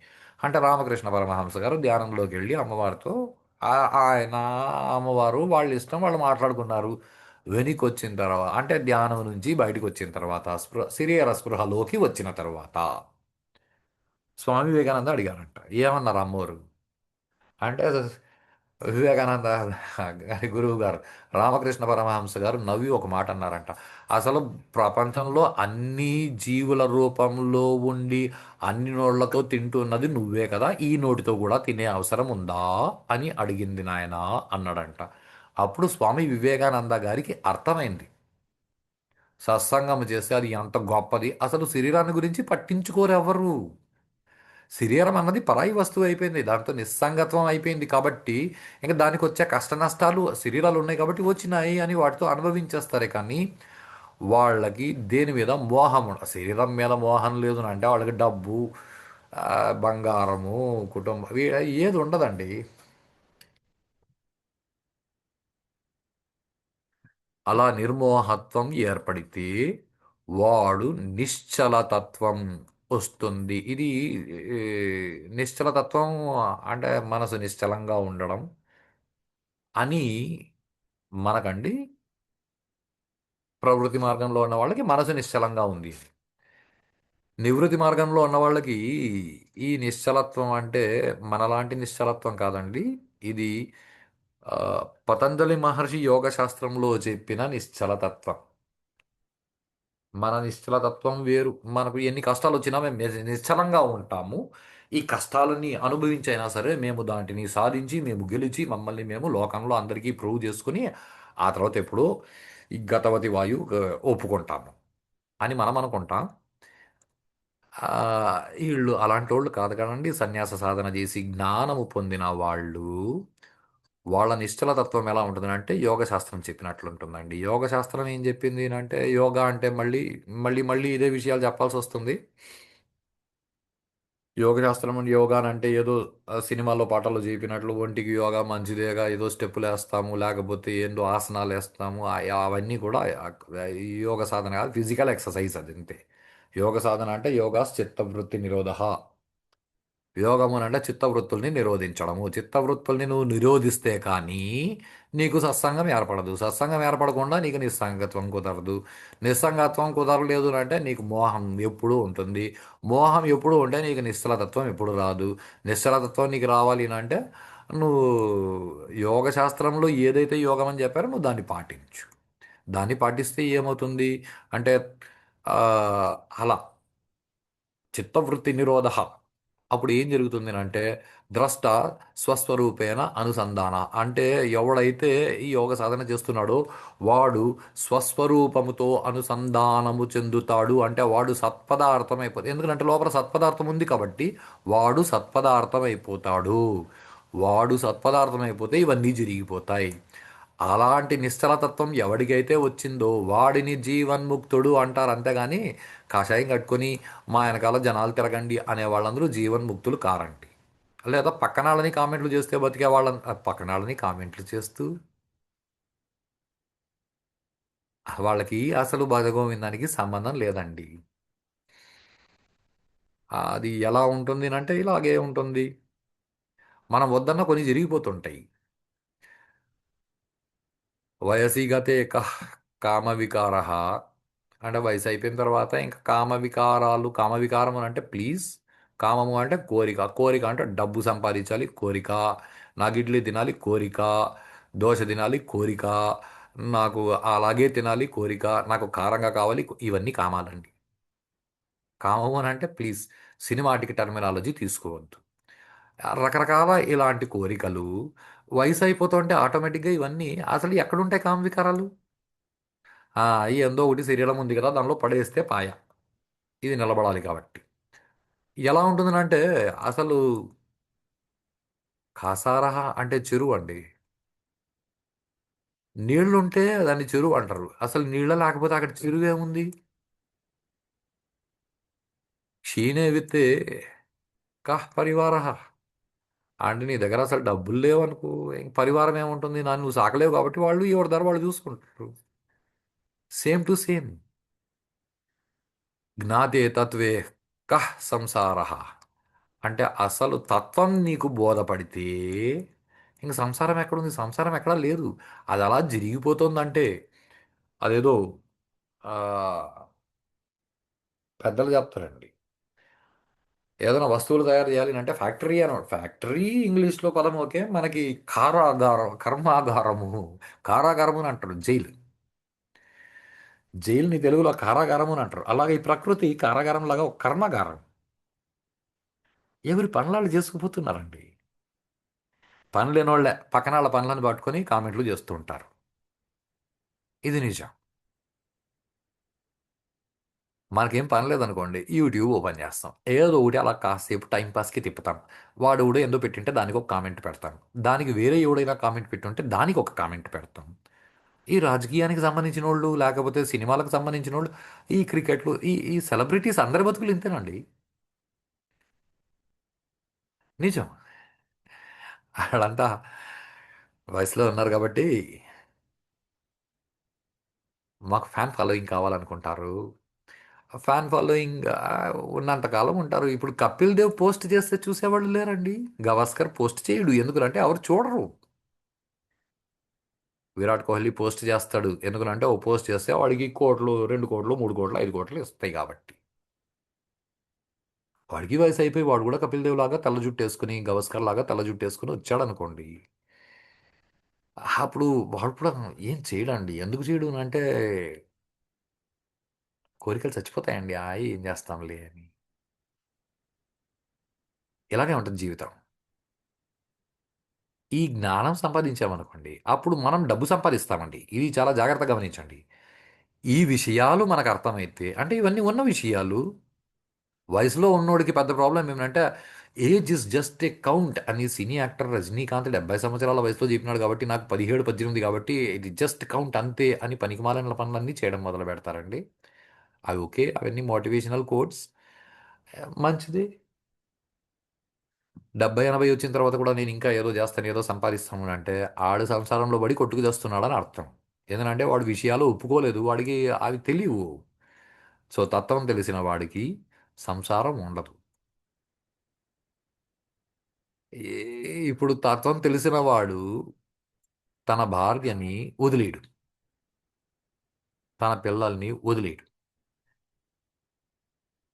అంటే రామకృష్ణ పరమహంస గారు ధ్యానంలోకి వెళ్ళి అమ్మవారితో ఆయన అమ్మవారు వాళ్ళ ఇష్టం వాళ్ళు మాట్లాడుకున్నారు. వెనక్కి వచ్చిన తర్వాత అంటే ధ్యానం నుంచి బయటకు వచ్చిన తర్వాత శరీర స్పృహలోకి వచ్చిన తర్వాత స్వామి వివేకానంద అడిగారంట ఏమన్నారు అమ్మవారు అంటే వివేకానంద గారి గురువు గారు రామకృష్ణ పరమహంస గారు నవ్వి ఒక మాట అన్నారంట. అసలు ప్రపంచంలో అన్ని జీవుల రూపంలో ఉండి అన్ని నోళ్లతో తింటున్నది నువ్వే కదా, ఈ నోటితో కూడా తినే అవసరం ఉందా అని అడిగింది నాయన అన్నాడంట. అప్పుడు స్వామి వివేకానంద గారికి అర్థమైంది సత్సంగం చేస్తే అది ఎంత గొప్పది. అసలు శరీరాన్ని గురించి పట్టించుకోరు ఎవరు. శరీరం అన్నది పరాయి వస్తువు అయిపోయింది. దాంతో నిస్సంగత్వం అయిపోయింది కాబట్టి ఇంకా దానికి వచ్చే కష్ట నష్టాలు శరీరాలు ఉన్నాయి కాబట్టి వచ్చినాయి అని వాటితో అనుభవించేస్తారే కానీ వాళ్ళకి దేని మీద మోహం శరీరం మీద మోహం లేదు అని అంటే వాళ్ళకి డబ్బు, ఆ, బంగారము, కుటుంబం ఏది ఉండదండి. అలా నిర్మోహత్వం ఏర్పడితే వాడు నిశ్చలతత్వం వస్తుంది. ఇది ఈ, నిశ్చలతత్వం అంటే మనసు నిశ్చలంగా ఉండడం అని మనకండి. ప్రవృత్తి మార్గంలో ఉన్న వాళ్ళకి మనసు నిశ్చలంగా ఉంది. నివృత్తి మార్గంలో ఉన్న వాళ్ళకి ఈ నిశ్చలత్వం అంటే మనలాంటి నిశ్చలత్వం కాదండి. ఇది ఆ, పతంజలి మహర్షి యోగ శాస్త్రంలో చెప్పిన నిశ్చలతత్వం. మన నిశ్చలతత్వం వేరు. మనకు ఎన్ని కష్టాలు వచ్చినా మేము నిశ్చలంగా ఉంటాము. ఈ కష్టాలని అనుభవించైనా సరే మేము దాంటిని సాధించి మేము గెలిచి మమ్మల్ని మేము లోకంలో అందరికీ ప్రూవ్ చేసుకుని ఆ తర్వాత ఎప్పుడో ఈ గతవతి వాయువు ఒప్పుకుంటాము అని మనం అనుకుంటాం. ఆ, వీళ్ళు అలాంటి వాళ్ళు కాదు కదండి. సన్యాస సాధన చేసి జ్ఞానము పొందిన వాళ్ళు వాళ్ళ నిశ్చల తత్వం ఎలా ఉంటుంది అంటే యోగ శాస్త్రం చెప్పినట్లు ఉంటుందండి. యోగ శాస్త్రం ఏం చెప్పింది అంటే యోగా అంటే మళ్ళీ మళ్ళీ మళ్ళీ ఇదే విషయాలు చెప్పాల్సి వస్తుంది. యోగ శాస్త్రం యోగా అంటే ఏదో సినిమాలో పాటల్లో చెప్పినట్లు ఒంటికి యోగా మంచిదేగా ఏదో స్టెప్పులు వేస్తాము లేకపోతే ఏందో ఆసనాలు వేస్తాము అవన్నీ కూడా ఈ యోగ సాధన కాదు, ఫిజికల్ ఎక్సర్సైజ్ అది అంతే. యోగ సాధన అంటే యోగా చిత్తవృత్తి నిరోధ. యోగము అంటే చిత్తవృత్తుల్ని నిరోధించడము. చిత్తవృత్తుల్ని నువ్వు నిరోధిస్తే కానీ నీకు సత్సంగం ఏర్పడదు. సత్సంగం ఏర్పడకుండా నీకు నిస్సంగత్వం కుదరదు. నిస్సంగత్వం కుదరలేదు అంటే నీకు మోహం ఎప్పుడూ ఉంటుంది. మోహం ఎప్పుడూ ఉంటే నీకు నిశ్చలతత్వం ఎప్పుడు రాదు. నిశ్చలతత్వం నీకు రావాలి అంటే నువ్వు యోగ శాస్త్రంలో ఏదైతే యోగం అని చెప్పారో నువ్వు దాన్ని పాటించు. దాన్ని పాటిస్తే ఏమవుతుంది అంటే ఆ, అలా చిత్తవృత్తి నిరోధ. అప్పుడు ఏం జరుగుతుంది అంటే ద్రష్ట స్వస్వరూపేణ అనుసంధాన. అంటే ఎవడైతే ఈ యోగ సాధన చేస్తున్నాడో వాడు స్వస్వరూపముతో అనుసంధానము చెందుతాడు. అంటే వాడు సత్పదార్థం అయిపోతాడు. ఎందుకంటే లోపల సత్పదార్థం ఉంది కాబట్టి వాడు సత్పదార్థం అయిపోతాడు. వాడు సత్పదార్థం అయిపోతే ఇవన్నీ జరిగిపోతాయి. అలాంటి నిశ్చలతత్వం ఎవడికైతే వచ్చిందో వాడిని జీవన్ముక్తుడు అంటారు. అంతేగాని కాషాయం కట్టుకొని మా వెనకాల జనాలు తిరగండి అనే వాళ్ళందరూ జీవన్ముక్తులు కారండి. లేదా పక్కనాళ్ళని కామెంట్లు చేస్తే బతికే వాళ్ళని పక్కనాళ్ళని కామెంట్లు చేస్తూ వాళ్ళకి అసలు భజగోవిందానికి సంబంధం లేదండి. అది ఎలా ఉంటుంది అంటే ఇలాగే ఉంటుంది. మనం వద్దన్న కొన్ని జరిగిపోతుంటాయి. వయసి గతే కహ్ కామ వికార. అంటే వయసు అయిపోయిన తర్వాత ఇంకా కామ వికారాలు. కామ వికారం అని అంటే ప్లీజ్, కామము అంటే కోరిక, కోరిక అంటే డబ్బు సంపాదించాలి కోరిక, నాకు ఇడ్లీ తినాలి కోరిక, దోశ తినాలి కోరిక, నాకు అలాగే తినాలి కోరిక, నాకు కారంగా కావాలి ఇవన్నీ కామాలండి. కామము అని అంటే ప్లీజ్ సినిమాటిక్ టర్మినాలజీ తీసుకోవద్దు. రకరకాల ఇలాంటి కోరికలు వయసు అయిపోతుంటే ఆటోమేటిక్గా ఇవన్నీ అసలు ఎక్కడుంటాయి కామ వికారాలు. ఈ ఎందో ఒకటి శరీరం ఉంది కదా దానిలో పడేస్తే పాయ. ఇది నిలబడాలి కాబట్టి ఎలా ఉంటుందంటే అసలు కాసారహ అంటే చెరువు అండి. నీళ్లుంటే దాన్ని చెరువు అంటారు. అసలు నీళ్ళ లేకపోతే అక్కడ చెరువు ఏముంది. క్షీణే విత్తే కహ్ పరివార. అంటే నీ దగ్గర అసలు డబ్బులు లేవనుకో ఇంక పరివారం ఏముంటుంది. నన్ను నువ్వు సాకలేవు కాబట్టి వాళ్ళు ఎవరి ధర వాళ్ళు చూసుకుంటారు. Same to same. జ్ఞాతే తత్వే కహ్ సంసార. అంటే అసలు తత్వం నీకు బోధపడితే ఇంక సంసారం ఎక్కడుంది. సంసారం ఎక్కడా లేదు. అది అలా జరిగిపోతుందంటే అదేదో ఆ, పెద్దలు చెప్తారండి. ఏదైనా వస్తువులు తయారు చేయాలి అంటే ఫ్యాక్టరీ అని. ఫ్యాక్టరీ ఇంగ్లీష్లో పదం ఓకే, మనకి కారాగారం కర్మాగారము. కారాగారము అని అంటారు జైలు. జైలుని తెలుగులో కారాగారము అని అంటారు. అలాగే ఈ ప్రకృతి కారాగారం లాగా ఒక కర్మాగారం. ఎవరి పనులు చేసుకుపోతున్నారండి. పని లేనోళ్ళే పక్కన వాళ్ళ పనులను పట్టుకొని కామెంట్లు చేస్తూ ఉంటారు. ఇది నిజం. మనకేం పని లేదనుకోండి యూట్యూబ్ ఓపెన్ చేస్తాం. ఏదో ఒకటి అలా కాసేపు టైంపాస్కి తిప్పుతాం. వాడు కూడా ఎందో పెట్టింటే దానికి ఒక కామెంట్ పెడతాం. దానికి వేరే ఎవడైనా కామెంట్ పెట్టుంటే దానికి ఒక కామెంట్ పెడతాం. ఈ రాజకీయానికి సంబంధించిన వాళ్ళు లేకపోతే సినిమాలకు సంబంధించిన వాళ్ళు ఈ క్రికెట్లు ఈ ఈ సెలబ్రిటీస్ అందరి బతుకులు ఇంతేనండి. నిజం. వాళ్ళంతా వయసులో ఉన్నారు కాబట్టి మాకు ఫ్యాన్ ఫాలోయింగ్ కావాలనుకుంటారు. ఫ్యాన్ ఫాలోయింగ్ ఉన్నంత కాలం ఉంటారు. ఇప్పుడు కపిల్ దేవ్ పోస్ట్ చేస్తే చూసేవాళ్ళు లేరండి. గవాస్కర్ పోస్ట్ చేయడు ఎందుకంటే ఎవరు చూడరు. విరాట్ కోహ్లీ పోస్ట్ చేస్తాడు ఎందుకంటే ఓ పోస్ట్ చేస్తే వాడికి కోట్లు 2 కోట్లు 3 కోట్లు 5 కోట్లు ఇస్తాయి కాబట్టి. వాడికి వయసు అయిపోయి వాడు కూడా కపిల్ దేవ్ లాగా తెల్ల జుట్టు వేసుకుని గవస్కర్ లాగా తెల్ల జుట్టు వేసుకుని వచ్చాడు అనుకోండి. అప్పుడు వాడు కూడా ఏం చేయడండి. ఎందుకు చేయడు అంటే కోరికలు చచ్చిపోతాయండి. ఏం చేస్తాంలే అని. ఇలాగే ఉంటుంది జీవితం. ఈ జ్ఞానం సంపాదించామనుకోండి అప్పుడు మనం డబ్బు సంపాదిస్తామండి. ఇది చాలా జాగ్రత్తగా గమనించండి. ఈ విషయాలు మనకు అర్థమైతే అంటే ఇవన్నీ ఉన్న విషయాలు. వయసులో ఉన్నోడికి పెద్ద ప్రాబ్లం ఏమంటే age is just a count అని సినీ యాక్టర్ రజనీకాంత్ 70 సంవత్సరాల వయసులో చెప్పినాడు కాబట్టి నాకు 17 18 కాబట్టి ఇది జస్ట్ కౌంట్ అంతే అని పనికిమాలిన పనులన్నీ చేయడం మొదలు పెడతారండి. అవి ఓకే, అవన్నీ మోటివేషనల్ కోట్స్, మంచిది. 70 80 వచ్చిన తర్వాత కూడా నేను ఇంకా ఏదో చేస్తాను ఏదో సంపాదిస్తాను అంటే ఆడు సంసారంలో పడి కొట్టుకు తెస్తున్నాడని అర్థం. ఎందుకంటే వాడు విషయాలు ఒప్పుకోలేదు, వాడికి అవి తెలియవు. సో తత్వం తెలిసిన వాడికి సంసారం ఉండదు. ఇప్పుడు తత్వం తెలిసిన వాడు తన భార్యని వదిలేయడు, తన పిల్లల్ని వదిలేయడు.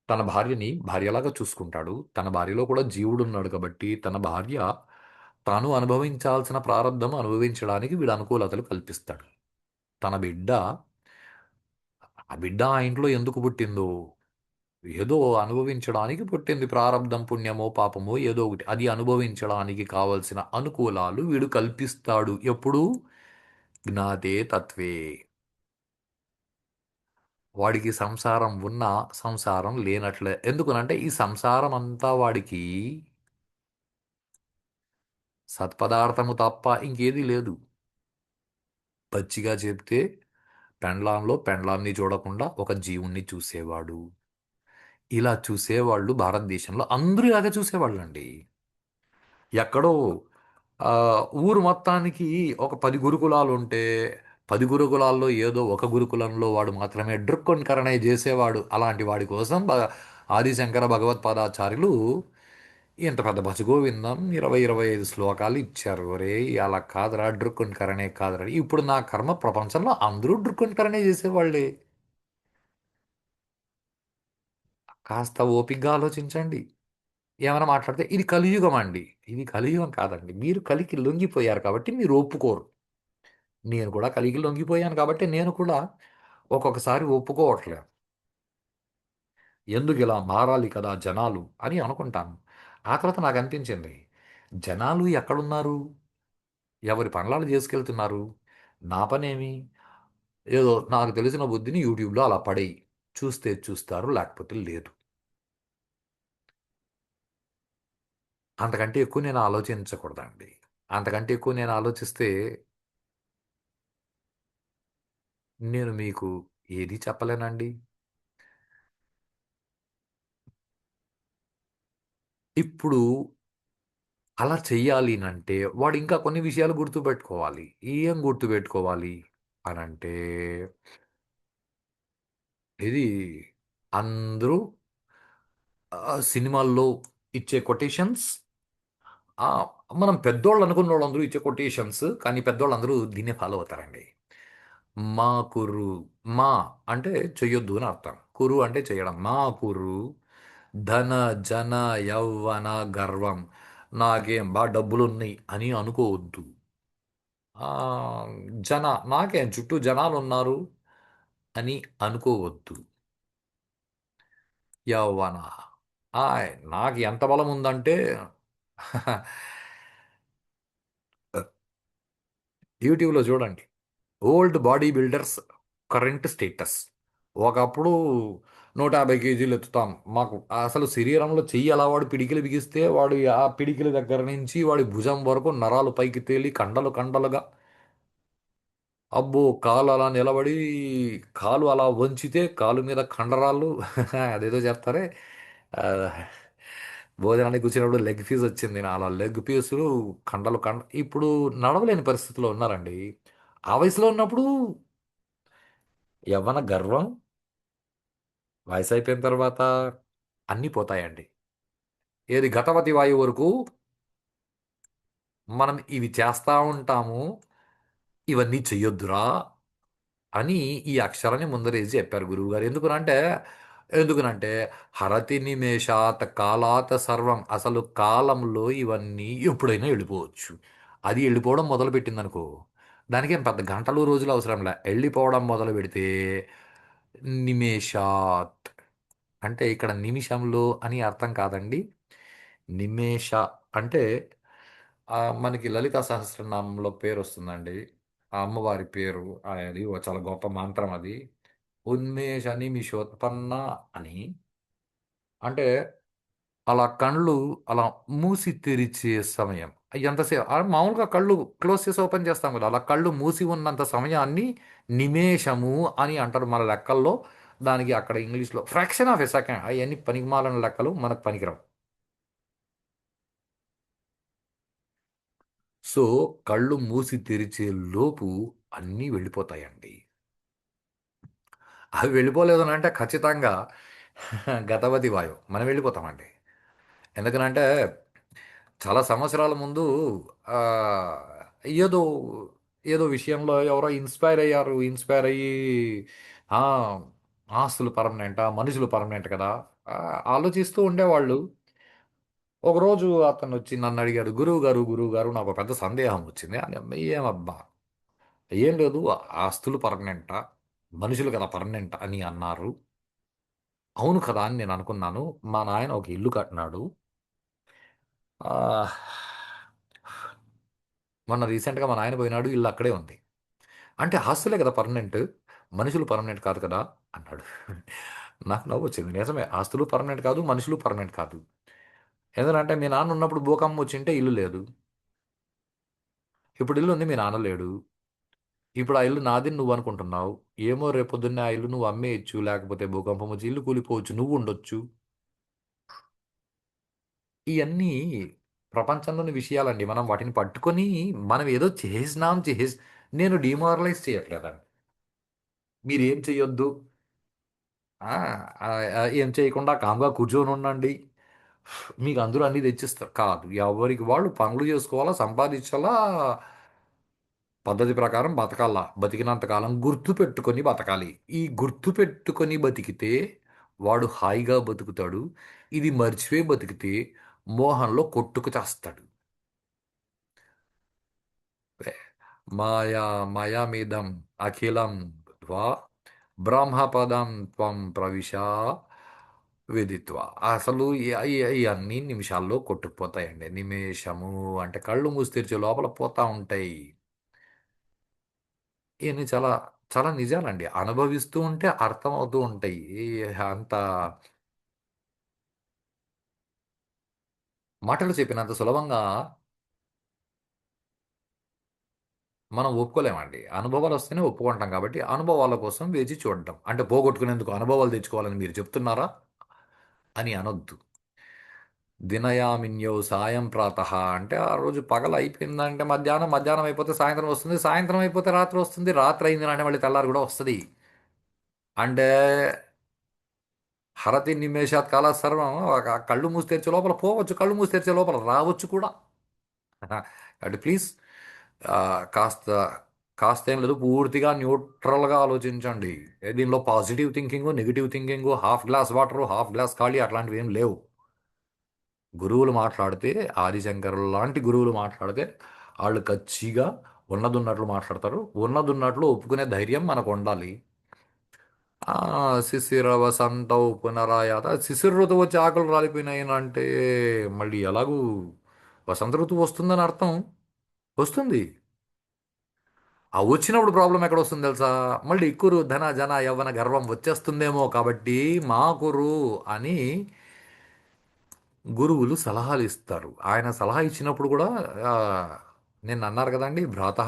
తన భార్యని భార్యలాగా చూసుకుంటాడు. తన భార్యలో కూడా జీవుడున్నాడు కాబట్టి తన భార్య తాను అనుభవించాల్సిన ప్రారంధం అనుభవించడానికి వీడు అనుకూలతలు కల్పిస్తాడు. తన బిడ్డ, ఆ బిడ్డ ఆ ఇంట్లో ఎందుకు పుట్టిందో, ఏదో అనుభవించడానికి పుట్టింది. ప్రారంధం పుణ్యమో పాపమో ఏదో ఒకటి అది అనుభవించడానికి కావలసిన అనుకూలాలు వీడు కల్పిస్తాడు. ఎప్పుడు? జ్ఞాతే తత్వే. వాడికి సంసారం ఉన్నా సంసారం లేనట్లే. ఎందుకనంటే ఈ సంసారం అంతా వాడికి సత్పదార్థము తప్ప ఇంకేదీ లేదు. పచ్చిగా చెప్తే పెండ్లాంలో పెండ్లాంని చూడకుండా ఒక జీవుణ్ణి చూసేవాడు. ఇలా చూసేవాళ్ళు భారతదేశంలో అందరూ ఇలాగే చూసేవాళ్ళండి. ఎక్కడో ఆ, ఊరు మొత్తానికి ఒక 10 గురుకులాలు ఉంటే 10 గురుకులాల్లో ఏదో ఒక గురుకులంలో వాడు మాత్రమే డ్రుక్కొన్కరణే చేసేవాడు. అలాంటి వాడి కోసం ఆదిశంకర భగవత్పాదాచార్యులు ఇంత పెద్ద భజగోవిందం 20 25 శ్లోకాలు ఇచ్చారు. ఒరే, అలా కాదురా, డ్రుక్కొన్కరణే కాదురా. ఇప్పుడు నా కర్మ ప్రపంచంలో అందరూ డ్రుక్కొన్కరణే చేసేవాళ్ళే. కాస్త ఓపిగ్గా ఆలోచించండి. ఏమైనా మాట్లాడితే ఇది కలియుగం అండి. ఇది కలియుగం కాదండి. మీరు కలికి లొంగిపోయారు కాబట్టి మీరు ఒప్పుకోరు. నేను కూడా కలికి లొంగిపోయాను కాబట్టి నేను కూడా ఒక్కొక్కసారి ఒప్పుకోవట్లేదు. ఎందుకు ఇలా మారాలి కదా జనాలు అని అనుకుంటాను. ఆ తర్వాత నాకు అనిపించింది, జనాలు ఎక్కడున్నారు? ఎవరి పనులాలు చేసుకెళ్తున్నారు. నా పనేమి? ఏదో నాకు తెలిసిన బుద్ధిని యూట్యూబ్లో అలా పడేయి. చూస్తే చూస్తారు, లేకపోతే లేదు. అంతకంటే ఎక్కువ నేను ఆలోచించకూడదండి. అంతకంటే ఎక్కువ నేను ఆలోచిస్తే నేను మీకు ఏది చెప్పలేనండి. ఇప్పుడు అలా చెయ్యాలి అంటే వాడు ఇంకా కొన్ని విషయాలు గుర్తుపెట్టుకోవాలి. ఏం గుర్తుపెట్టుకోవాలి అనంటే, ఇది అందరూ సినిమాల్లో ఇచ్చే కొటేషన్స్, మనం పెద్దోళ్ళు అనుకున్న వాళ్ళందరూ ఇచ్చే కొటేషన్స్, కానీ పెద్దోళ్ళందరూ దీన్నే ఫాలో అవుతారండి. మా కురు, మా అంటే చెయ్యొద్దు అని అర్థం. కురు అంటే చేయడం. మా కురు ధన జన యౌవన గర్వం. నాకేం బా డబ్బులున్నాయి అని అనుకోవద్దు. ఆ, జన నాకేం చుట్టూ జనాలు ఉన్నారు అని అనుకోవద్దు. యవ్వన, నాకు ఎంత బలం ఉందంటే యూట్యూబ్లో చూడండి. Old body builders current status. ఒకప్పుడు 150 కేజీలు ఎత్తుతాం. మాకు అసలు శరీరంలో చెయ్యి అలా వాడు పిడికిలు బిగిస్తే వాడు ఆ పిడికిల దగ్గర నుంచి వాడి భుజం వరకు నరాలు పైకి తేలి కండలు కండలుగా. అబ్బో, కాలు అలా నిలబడి కాలు అలా వంచితే కాలు మీద కండరాలు అదేదో చెప్తారే, ఆ, భోజనానికి కూర్చున్నప్పుడు లెగ్ పీస్ వచ్చింది అలా లెగ్ పీసులు కండలు ఇప్పుడు నడవలేని పరిస్థితిలో ఉన్నారండి. ఆ వయసులో ఉన్నప్పుడు యవ్వన గర్వం, వయసు అయిపోయిన తర్వాత అన్నీ పోతాయండి. ఏది గతవతి వాయువు వరకు మనం ఇవి చేస్తా ఉంటాము, ఇవన్నీ చెయ్యొద్దురా అని ఈ అక్షరాన్ని ముందరేసి చెప్పారు గురువుగారు. ఎందుకనంటే హరతి నిమేషాత్ కాలాత్ సర్వం. అసలు కాలంలో ఇవన్నీ ఎప్పుడైనా వెళ్ళిపోవచ్చు. అది వెళ్ళిపోవడం మొదలు పెట్టిందనుకో, దానికేం పెద్ద గంటలు రోజులు అవసరంలే. వెళ్ళిపోవడం మొదలు పెడితే నిమేషాత్ అంటే ఇక్కడ నిమిషంలో అని అర్థం కాదండి. నిమేష అంటే మనకి లలితా సహస్రనామంలో పేరు వస్తుందండి. ఆ అమ్మవారి పేరు అది ఓ చాలా గొప్ప మంత్రం అది. ఉన్మేష నిమిషోత్పన్న అని. అంటే అలా కళ్ళు అలా మూసి తెరిచే సమయం ఎంతసేపు మామూలుగా కళ్ళు క్లోజ్ చేసి ఓపెన్ చేస్తాం కదా, అలా కళ్ళు మూసి ఉన్నంత సమయాన్ని నిమేషము అని అంటారు మన లెక్కల్లో. దానికి అక్కడ ఇంగ్లీష్లో ఫ్రాక్షన్ ఆఫ్ ఎ సెకండ్, అవన్నీ పనికిమాలిన లెక్కలు మనకు పనికిరావు. సో కళ్ళు మూసి తెరిచే లోపు అన్నీ వెళ్ళిపోతాయండి. అవి వెళ్ళిపోలేదు అని అంటే ఖచ్చితంగా గతవతి వాయువు మనం వెళ్ళిపోతామండి. ఎందుకనంటే చాలా సంవత్సరాల ముందు ఆ, ఏదో ఏదో విషయంలో ఎవరో ఇన్స్పైర్ అయ్యారు. ఇన్స్పైర్ అయ్యి ఆ, ఆస్తులు పర్మనెంటా, మనుషులు పర్మనెంట్ కదా, ఆ, ఆలోచిస్తూ ఉండేవాళ్ళు. ఒకరోజు అతను వచ్చి నన్ను అడిగాడు, గురువు గారు నాకు ఒక పెద్ద సందేహం వచ్చింది అని. ఏమబ్బా, ఏం లేదు, ఆస్తులు పర్మనెంటా, మనుషులు కదా పర్మనెంట్ అని అన్నారు. అవును కదా అని నేను అనుకున్నాను. మా నాయన ఒక ఇల్లు కట్టినాడు. ఆ, మొన్న రీసెంట్గా మా నాయన పోయినాడు, ఇల్లు అక్కడే ఉంది. అంటే ఆస్తులే కదా పర్మనెంట్, మనుషులు పర్మనెంట్ కాదు కదా అన్నాడు. నాకు నవ్వు వచ్చింది. నిజమే, ఆస్తులు పర్మనెంట్ కాదు, మనుషులు పర్మనెంట్ కాదు. ఎందుకంటే మీ నాన్న ఉన్నప్పుడు భూకంపం వచ్చింటే ఇల్లు లేదు. ఇప్పుడు ఇల్లు ఉంది, మీ నాన్న లేడు. ఇప్పుడు ఆ ఇల్లు నాది నువ్వు అనుకుంటున్నావు. ఏమో రేపొద్దున్నే ఆ ఇల్లు నువ్వు అమ్మేయచ్చు, లేకపోతే భూకంపం వచ్చి ఇల్లు కూలిపోవచ్చు, నువ్వు ఉండొచ్చు. ఇవన్నీ ప్రపంచంలోని విషయాలండి. మనం వాటిని పట్టుకొని మనం ఏదో చేసి నేను డిమారలైజ్ చేయట్లేదండి. మీరేం చెయ్యొద్దు, ఆ, ఏం చేయకుండా కామ్గా కూర్చొని ఉండండి, మీకు అందరూ అన్నీ తెచ్చిస్తారు కాదు. ఎవరికి వాళ్ళు పనులు చేసుకోవాలా, సంపాదించాలా, పద్ధతి ప్రకారం బతకాలా. బతికినంత కాలం గుర్తు పెట్టుకొని బతకాలి. ఈ గుర్తు పెట్టుకొని బతికితే వాడు హాయిగా బతుకుతాడు. ఇది మర్చిపోయి బతికితే మోహంలో కొట్టుకు చేస్తాడు. మాయా మాయామిదం అఖిలం త్వా బ్రహ్మపదం త్వం ప్రవిశ విదిత్వ. అసలు ఈ అన్ని నిమిషాల్లో కొట్టుకుపోతాయండి. నిమేషము అంటే కళ్ళు మూసి తెరిచే లోపల పోతా ఉంటాయి. ఇవన్నీ చాలా చాలా నిజాలండి. అనుభవిస్తూ ఉంటే అర్థమవుతూ ఉంటాయి. అంత మాటలు చెప్పినంత సులభంగా మనం ఒప్పుకోలేమండి. అనుభవాలు వస్తేనే ఒప్పుకుంటాం కాబట్టి అనుభవాల కోసం వేచి చూడటం. అంటే పోగొట్టుకునేందుకు అనుభవాలు తెచ్చుకోవాలని మీరు చెప్తున్నారా అని అనొద్దు. దినయామిన్యౌ సాయం ప్రాతః అంటే ఆ రోజు పగలు అయిపోయిందంటే మధ్యాహ్నం, మధ్యాహ్నం అయిపోతే సాయంత్రం వస్తుంది, సాయంత్రం అయిపోతే రాత్రి వస్తుంది, రాత్రి అయింది అంటే మళ్ళీ తెల్లారి కూడా వస్తుంది. అంటే హరతి నిమేషాత్ కాల సర్వం. కళ్ళు మూసి తెరిచే లోపల పోవచ్చు, కళ్ళు మూసి తెరిచే లోపల రావచ్చు కూడా. అంటే ప్లీజ్, కాస్త కాస్త ఏం లేదు, పూర్తిగా న్యూట్రల్గా ఆలోచించండి. దీనిలో positive thinking, negative thinking, half glass water, half glass ఖాళీ అట్లాంటివి ఏం లేవు. గురువులు మాట్లాడితే, ఆదిశంకరులు లాంటి గురువులు మాట్లాడితే వాళ్ళు కచ్చిగా ఉన్నదున్నట్లు మాట్లాడతారు. ఉన్నదున్నట్లు ఒప్పుకునే ధైర్యం మనకు ఉండాలి. శిశిర వసంతౌ పునరాయాత, శిశిర ఋతువు వచ్చి ఆకులు రాలిపోయినాయి అంటే మళ్ళీ ఎలాగూ వసంత ఋతువు వస్తుందని అర్థం. వస్తుంది. ఆ వచ్చినప్పుడు ప్రాబ్లం ఎక్కడ వస్తుంది తెలుసా? మళ్ళీ కురు ధన జన యవ్వన గర్వం వచ్చేస్తుందేమో, కాబట్టి మా కురు అని గురువులు సలహాలు ఇస్తారు. ఆయన సలహా ఇచ్చినప్పుడు కూడా ఆ, నిన్న అన్నారు కదండి, భ్రాత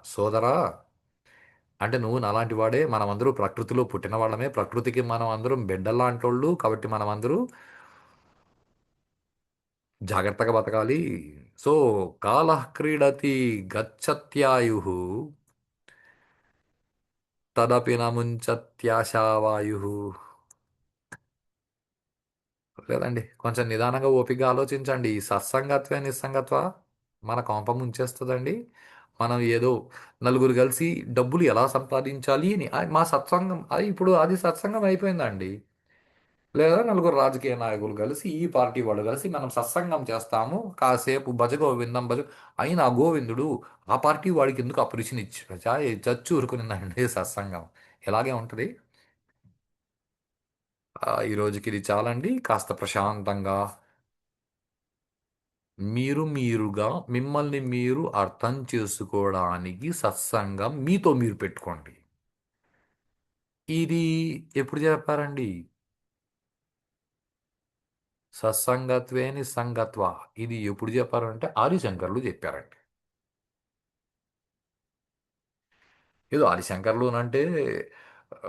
సోదరా, అంటే నువ్వు నాలాంటి వాడే, మనమందరూ ప్రకృతిలో పుట్టిన వాళ్ళమే, ప్రకృతికి మనం అందరం బిడ్డల్లాంటోళ్ళు, కాబట్టి మనమందరూ జాగ్రత్తగా బతకాలి. సో కాల క్రీడతి గచ్చత్యాయు తదపి నముంచత్యాశావాయు. లేదండి, కొంచెం నిదానంగా ఓపికగా ఆలోచించండి. ఈ సత్సంగత్వే నిస్సంగత్వ మన కొంప ముంచేస్తుందండి. మనం ఏదో నలుగురు కలిసి డబ్బులు ఎలా సంపాదించాలి అని మా సత్సంగం అది ఇప్పుడు అది సత్సంగం అయిపోయిందండి. లేదా నలుగురు రాజకీయ నాయకులు కలిసి, ఈ పార్టీ వాళ్ళు కలిసి మనం సత్సంగం చేస్తాము, కాసేపు భజ గోవిందం భజ అయినా గోవిందుడు ఆ పార్టీ వాడికి ఎందుకు అప్రిషన్ ఇచ్చాడు, చచ్చు ఊరుకునిందండి సత్సంగం. ఇలాగే ఉంటుంది. ఈ రోజుకి ఇది చాలండి. కాస్త ప్రశాంతంగా మీరుగా మిమ్మల్ని మీరు అర్థం చేసుకోవడానికి సత్సంగం మీతో మీరు పెట్టుకోండి. ఇది ఎప్పుడు చెప్పారండి? సత్సంగత్వే నిస్సంగత్వ. ఇది ఎప్పుడు చెప్పారంటే ఆదిశంకర్లు చెప్పారండి. ఏదో ఆదిశంకర్లు అంటే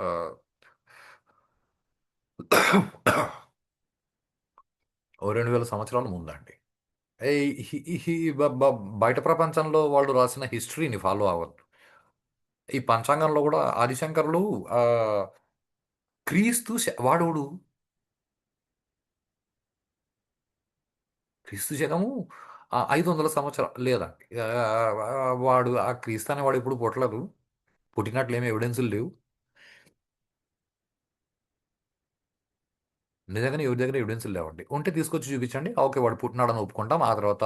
ఆ, ఓ 2000 సంవత్సరాల ముందండి. బయట ప్రపంచంలో వాళ్ళు రాసిన హిస్టరీని ఫాలో అవ్వద్దు. ఈ పంచాంగంలో కూడా ఆదిశంకర్లు ఆ, వాడోడు క్రీస్తు శకము 500 సంవత్సరాలు లేదండి. వాడు ఆ క్రీస్తు అనే వాడు ఎప్పుడు పుట్టలేదు. పుట్టినట్లు ఏమి ఎవిడెన్సులు లేవు. నిజంగానే ఎవరి దగ్గర ఎవిడెన్సులు లేవండి. ఉంటే తీసుకొచ్చి చూపించండి. ఓకే, వాడు పుట్టినాడని ఒప్పుకుంటాం. ఆ తర్వాత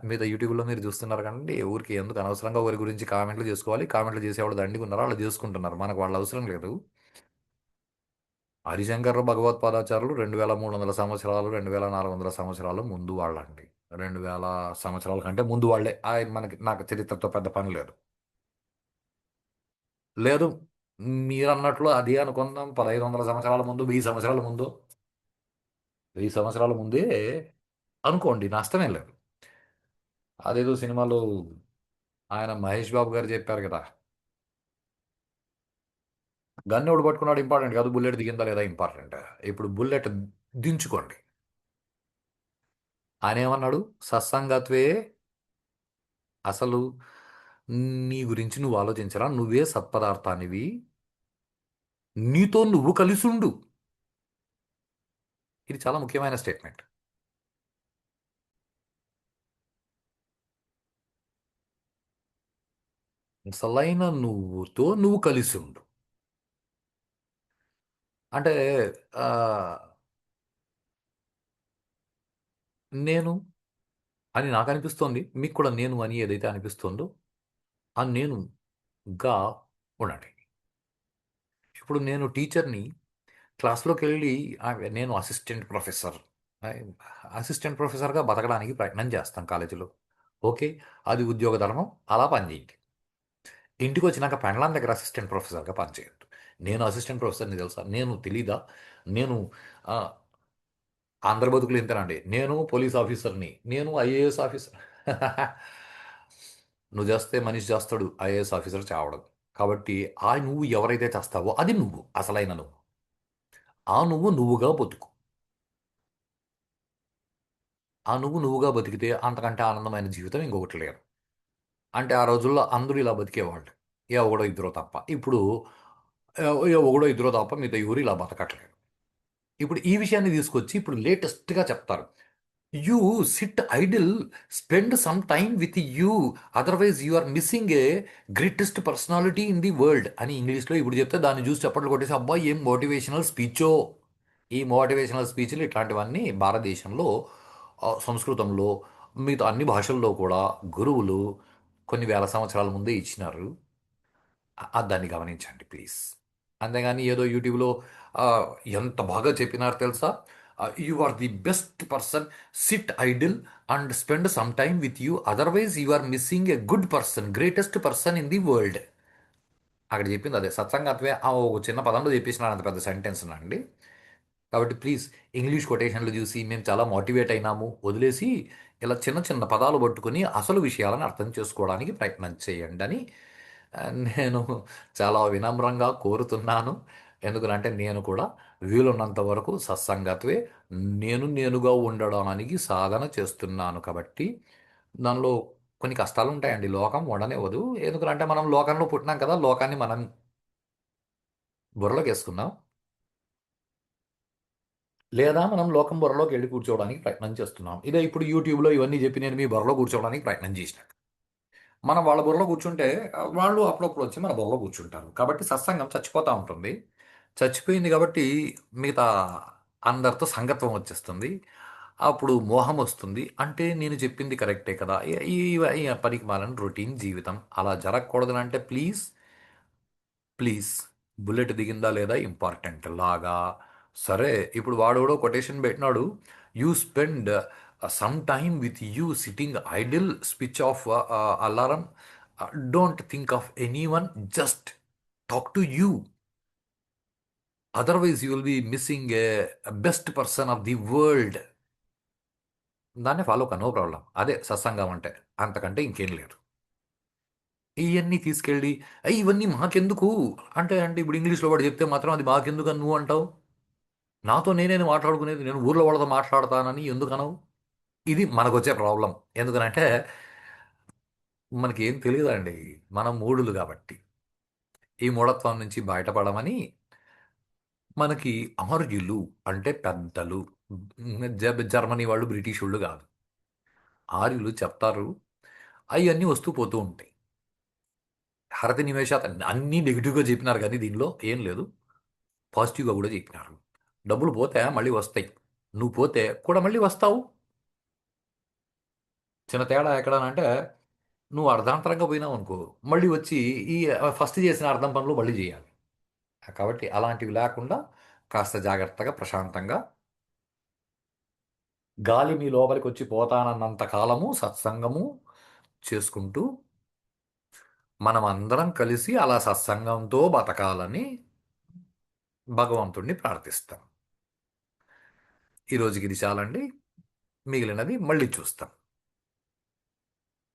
మీద యూట్యూబ్లో మీరు చూస్తున్నారు కానీ ఊరికి ఎందుకు అనవసరంగా వారి గురించి కామెంట్లు చేసుకోవాలి. కామెంట్లు చేసేవాళ్ళు దండిగా ఉన్నారు, వాళ్ళు చేసుకుంటున్నారు. మనకు వాళ్ళ అవసరం లేదు. హరిశంకర్ భగవత్పాదాచారులు 2300 సంవత్సరాలు 2400 సంవత్సరాలు ముందు వాళ్ళండి. 2000 సంవత్సరాల కంటే ముందు వాళ్ళే. ఆయన మనకి నాకు చరిత్రతో పెద్ద పని లేదు. లేదు, మీరన్నట్లు అది అనుకుందాం. 1500 సంవత్సరాల ముందు, 1000 సంవత్సరాల ముందు, 1000 సంవత్సరాల ముందే అనుకోండి, నష్టమేం లేదు. అదేదో సినిమాలో ఆయన మహేష్ బాబు గారు చెప్పారు కదా, గన్ ఎవడు పట్టుకున్నాడు ఇంపార్టెంట్ కాదు, బుల్లెట్ దిగిందా లేదా ఇంపార్టెంట్. ఇప్పుడు బుల్లెట్ దించుకోండి. ఆయన ఏమన్నాడు? సత్సంగత్వే అసలు. నీ గురించి నువ్వు ఆలోచించరా, నువ్వే సత్పదార్థానివి, నీతో నువ్వు కలిసుండు. ఇది చాలా ముఖ్యమైన స్టేట్మెంట్. అసలైన నువ్వుతో నువ్వు కలిసి ఉండు. అంటే ఆ, నేను అని నాకు అనిపిస్తోంది. మీకు కూడా నేను అని ఏదైతే అనిపిస్తుందో ఆ నేనుగా ఉండండి. ఇప్పుడు నేను టీచర్ని, క్లాస్లోకి వెళ్ళి నేను అసిస్టెంట్ ప్రొఫెసర్, ఆ, అసిస్టెంట్ ప్రొఫెసర్గా బతకడానికి ప్రయత్నం చేస్తాను కాలేజీలో. ఓకే, అది ఉద్యోగ ధర్మం, అలా పనిచేయండి. ఇంటికి వచ్చినాక పెండ్లాం దగ్గర అసిస్టెంట్ ప్రొఫెసర్గా పనిచేయద్దు. నేను అసిస్టెంట్ ప్రొఫెసర్ని తెలుసా, నేను తెలీదా, నేను ఆ, ఆంధ్ర బతుకులు ఇంతేనండి. నేను పోలీస్ ఆఫీసర్ని, నేను ఐఏఎస్ ఆఫీసర్. నువ్వు చేస్తే మనిషి చేస్తాడు, ఐఏఎస్ ఆఫీసర్ చావడం. కాబట్టి ఆ నువ్వు ఎవరైతే చేస్తావో అది నువ్వు, అసలైన నువ్వు. ఆ నువ్వు నువ్వుగా బతుకు. ఆ నువ్వు నువ్వుగా బతికితే అంతకంటే ఆనందమైన జీవితం ఇంకొకటి లేదు. అంటే ఆ రోజుల్లో అందరూ ఇలా బతికేవాళ్ళు, ఏ ఒకడో ఇద్దరో తప్ప. ఇప్పుడు ఏ ఒకడో ఇద్దరో తప్ప మిగతా ఎవరు ఇలా బతకట్లేదు. ఇప్పుడు ఈ విషయాన్ని తీసుకొచ్చి ఇప్పుడు లేటెస్ట్గా చెప్తారు. You sit idle, spend some time with you, otherwise you are missing a greatest personality in the world అని ఇంగ్లీష్లో ఇప్పుడు చెప్తే దాన్ని చూసి చప్పట్లు కొట్టేసి అబ్బాయి ఏం మోటివేషనల్ స్పీచో. ఈ మోటివేషనల్ స్పీచ్లు ఇట్లాంటివన్నీ భారతదేశంలో సంస్కృతంలో మిగతా అన్ని భాషల్లో కూడా గురువులు కొన్ని వేల సంవత్సరాల ముందే ఇచ్చినారు. దాన్ని గమనించండి ప్లీజ్. అంతేగాని ఏదో యూట్యూబ్లో ఆ, ఎంత బాగా చెప్పినారు తెలుసా, you are the best person, sit idle and spend some time with you, otherwise you are missing a good person, greatest person in the world. అక్కడ చెప్పింది అదే సత్సంగత్వే. ఒక చిన్న పదంలో చెప్పేసినారు, అంత పెద్ద సెంటెన్స్ అండి. కాబట్టి ప్లీజ్, ఇంగ్లీష్ కొటేషన్లు చూసి మేము చాలా మోటివేట్ అయినాము వదిలేసి ఇలా చిన్న చిన్న పదాలు పట్టుకుని అసలు విషయాలను అర్థం చేసుకోవడానికి ప్రయత్నం చేయండి అని నేను చాలా వినమ్రంగా కోరుతున్నాను. ఎందుకంటే నేను కూడా వీలున్నంత వరకు సత్సంగత్వే, నేనుగా ఉండడానికి సాధన చేస్తున్నాను. కాబట్టి దానిలో కొన్ని కష్టాలు ఉంటాయండి, లోకం ఉండనివ్వదు. ఎందుకంటే మనం లోకంలో పుట్టినాం కదా, లోకాన్ని మనం బుర్రలోకి వేసుకున్నాం. లేదా మనం లోకం బుర్రలోకి వెళ్ళి కూర్చోవడానికి ప్రయత్నం చేస్తున్నాం. ఇదే ఇప్పుడు యూట్యూబ్లో ఇవన్నీ చెప్పి నేను మీ బుర్రలో కూర్చోవడానికి ప్రయత్నం చేసిన, మనం వాళ్ళ బుర్రలో కూర్చుంటే వాళ్ళు అప్పుడప్పుడు వచ్చి మన బుర్రలో కూర్చుంటారు. కాబట్టి సత్సంగం చచ్చిపోతూ ఉంటుంది. చచ్చిపోయింది కాబట్టి మిగతా అందరితో సంగత్వం వచ్చేస్తుంది. అప్పుడు మోహం వస్తుంది. అంటే నేను చెప్పింది కరెక్టే కదా, ఈ ఈ పనికి మాలని రొటీన్ జీవితం అలా జరగకూడదు అంటే ప్లీజ్, ప్లీజ్, బుల్లెట్ దిగిందా లేదా ఇంపార్టెంట్ లాగా. సరే, ఇప్పుడు వాడెవడో కొటేషన్ పెట్టినాడు, you spend some time with you sitting idle, switch off alarm, don't think of anyone, just talk to you. Otherwise you will be missing a best person of the world. దాన్ని follow no problem. అదే సత్సంగం అంటే. అంతకంటే ఇంకేం లేదు. ఇవన్నీ తీసుకెళ్ళి అయ్యి ఇవన్నీ మాకెందుకు అంటే ఇప్పుడు ఇంగ్లీష్లో వాడు చెప్తే మాత్రం అది మాకెందుకు అని నువ్వు అంటావు. నాతో నేనే మాట్లాడుకునేది, నేను ఊర్లో వాళ్ళతో మాట్లాడతానని ఎందుకు అనవు? ఇది మనకొచ్చే ప్రాబ్లం. ఎందుకనంటే మనకి ఏం తెలియదండి. మనం మూఢులు కాబట్టి. ఈ మూఢత్వం నుంచి బయటపడమని మనకి ఆర్యులు అంటే పెద్దలు, జర్మనీ వాళ్ళు బ్రిటిష్ వాళ్ళు కాదు, ఆర్యులు చెప్తారు. అవన్నీ వస్తూ పోతూ ఉంటాయి. హరతి నిమేషాత్ అన్నీ నెగిటివ్గా చెప్పినారు కానీ దీనిలో ఏం లేదు. పాజిటివ్గా కూడా చెప్పినారు. డబ్బులు పోతే మళ్ళీ వస్తాయి. నువ్వు పోతే కూడా మళ్ళీ వస్తావు. చిన్న తేడా ఎక్కడానంటే నువ్వు అర్ధాంతరంగా పోయినావు అనుకో, మళ్ళీ వచ్చి ఈ ఫస్ట్ చేసిన అర్థం పనులు మళ్ళీ చేయాలి. కాబట్టి అలాంటివి లేకుండా కాస్త జాగ్రత్తగా ప్రశాంతంగా గాలి మీ లోపలికి వచ్చి పోతానన్నంత కాలము సత్సంగము చేసుకుంటూ మనం అందరం కలిసి అలా సత్సంగంతో బతకాలని భగవంతుణ్ణి ప్రార్థిస్తాం. ఈ రోజుకి ఇది చాలండి. మిగిలినది మళ్ళీ చూస్తాం.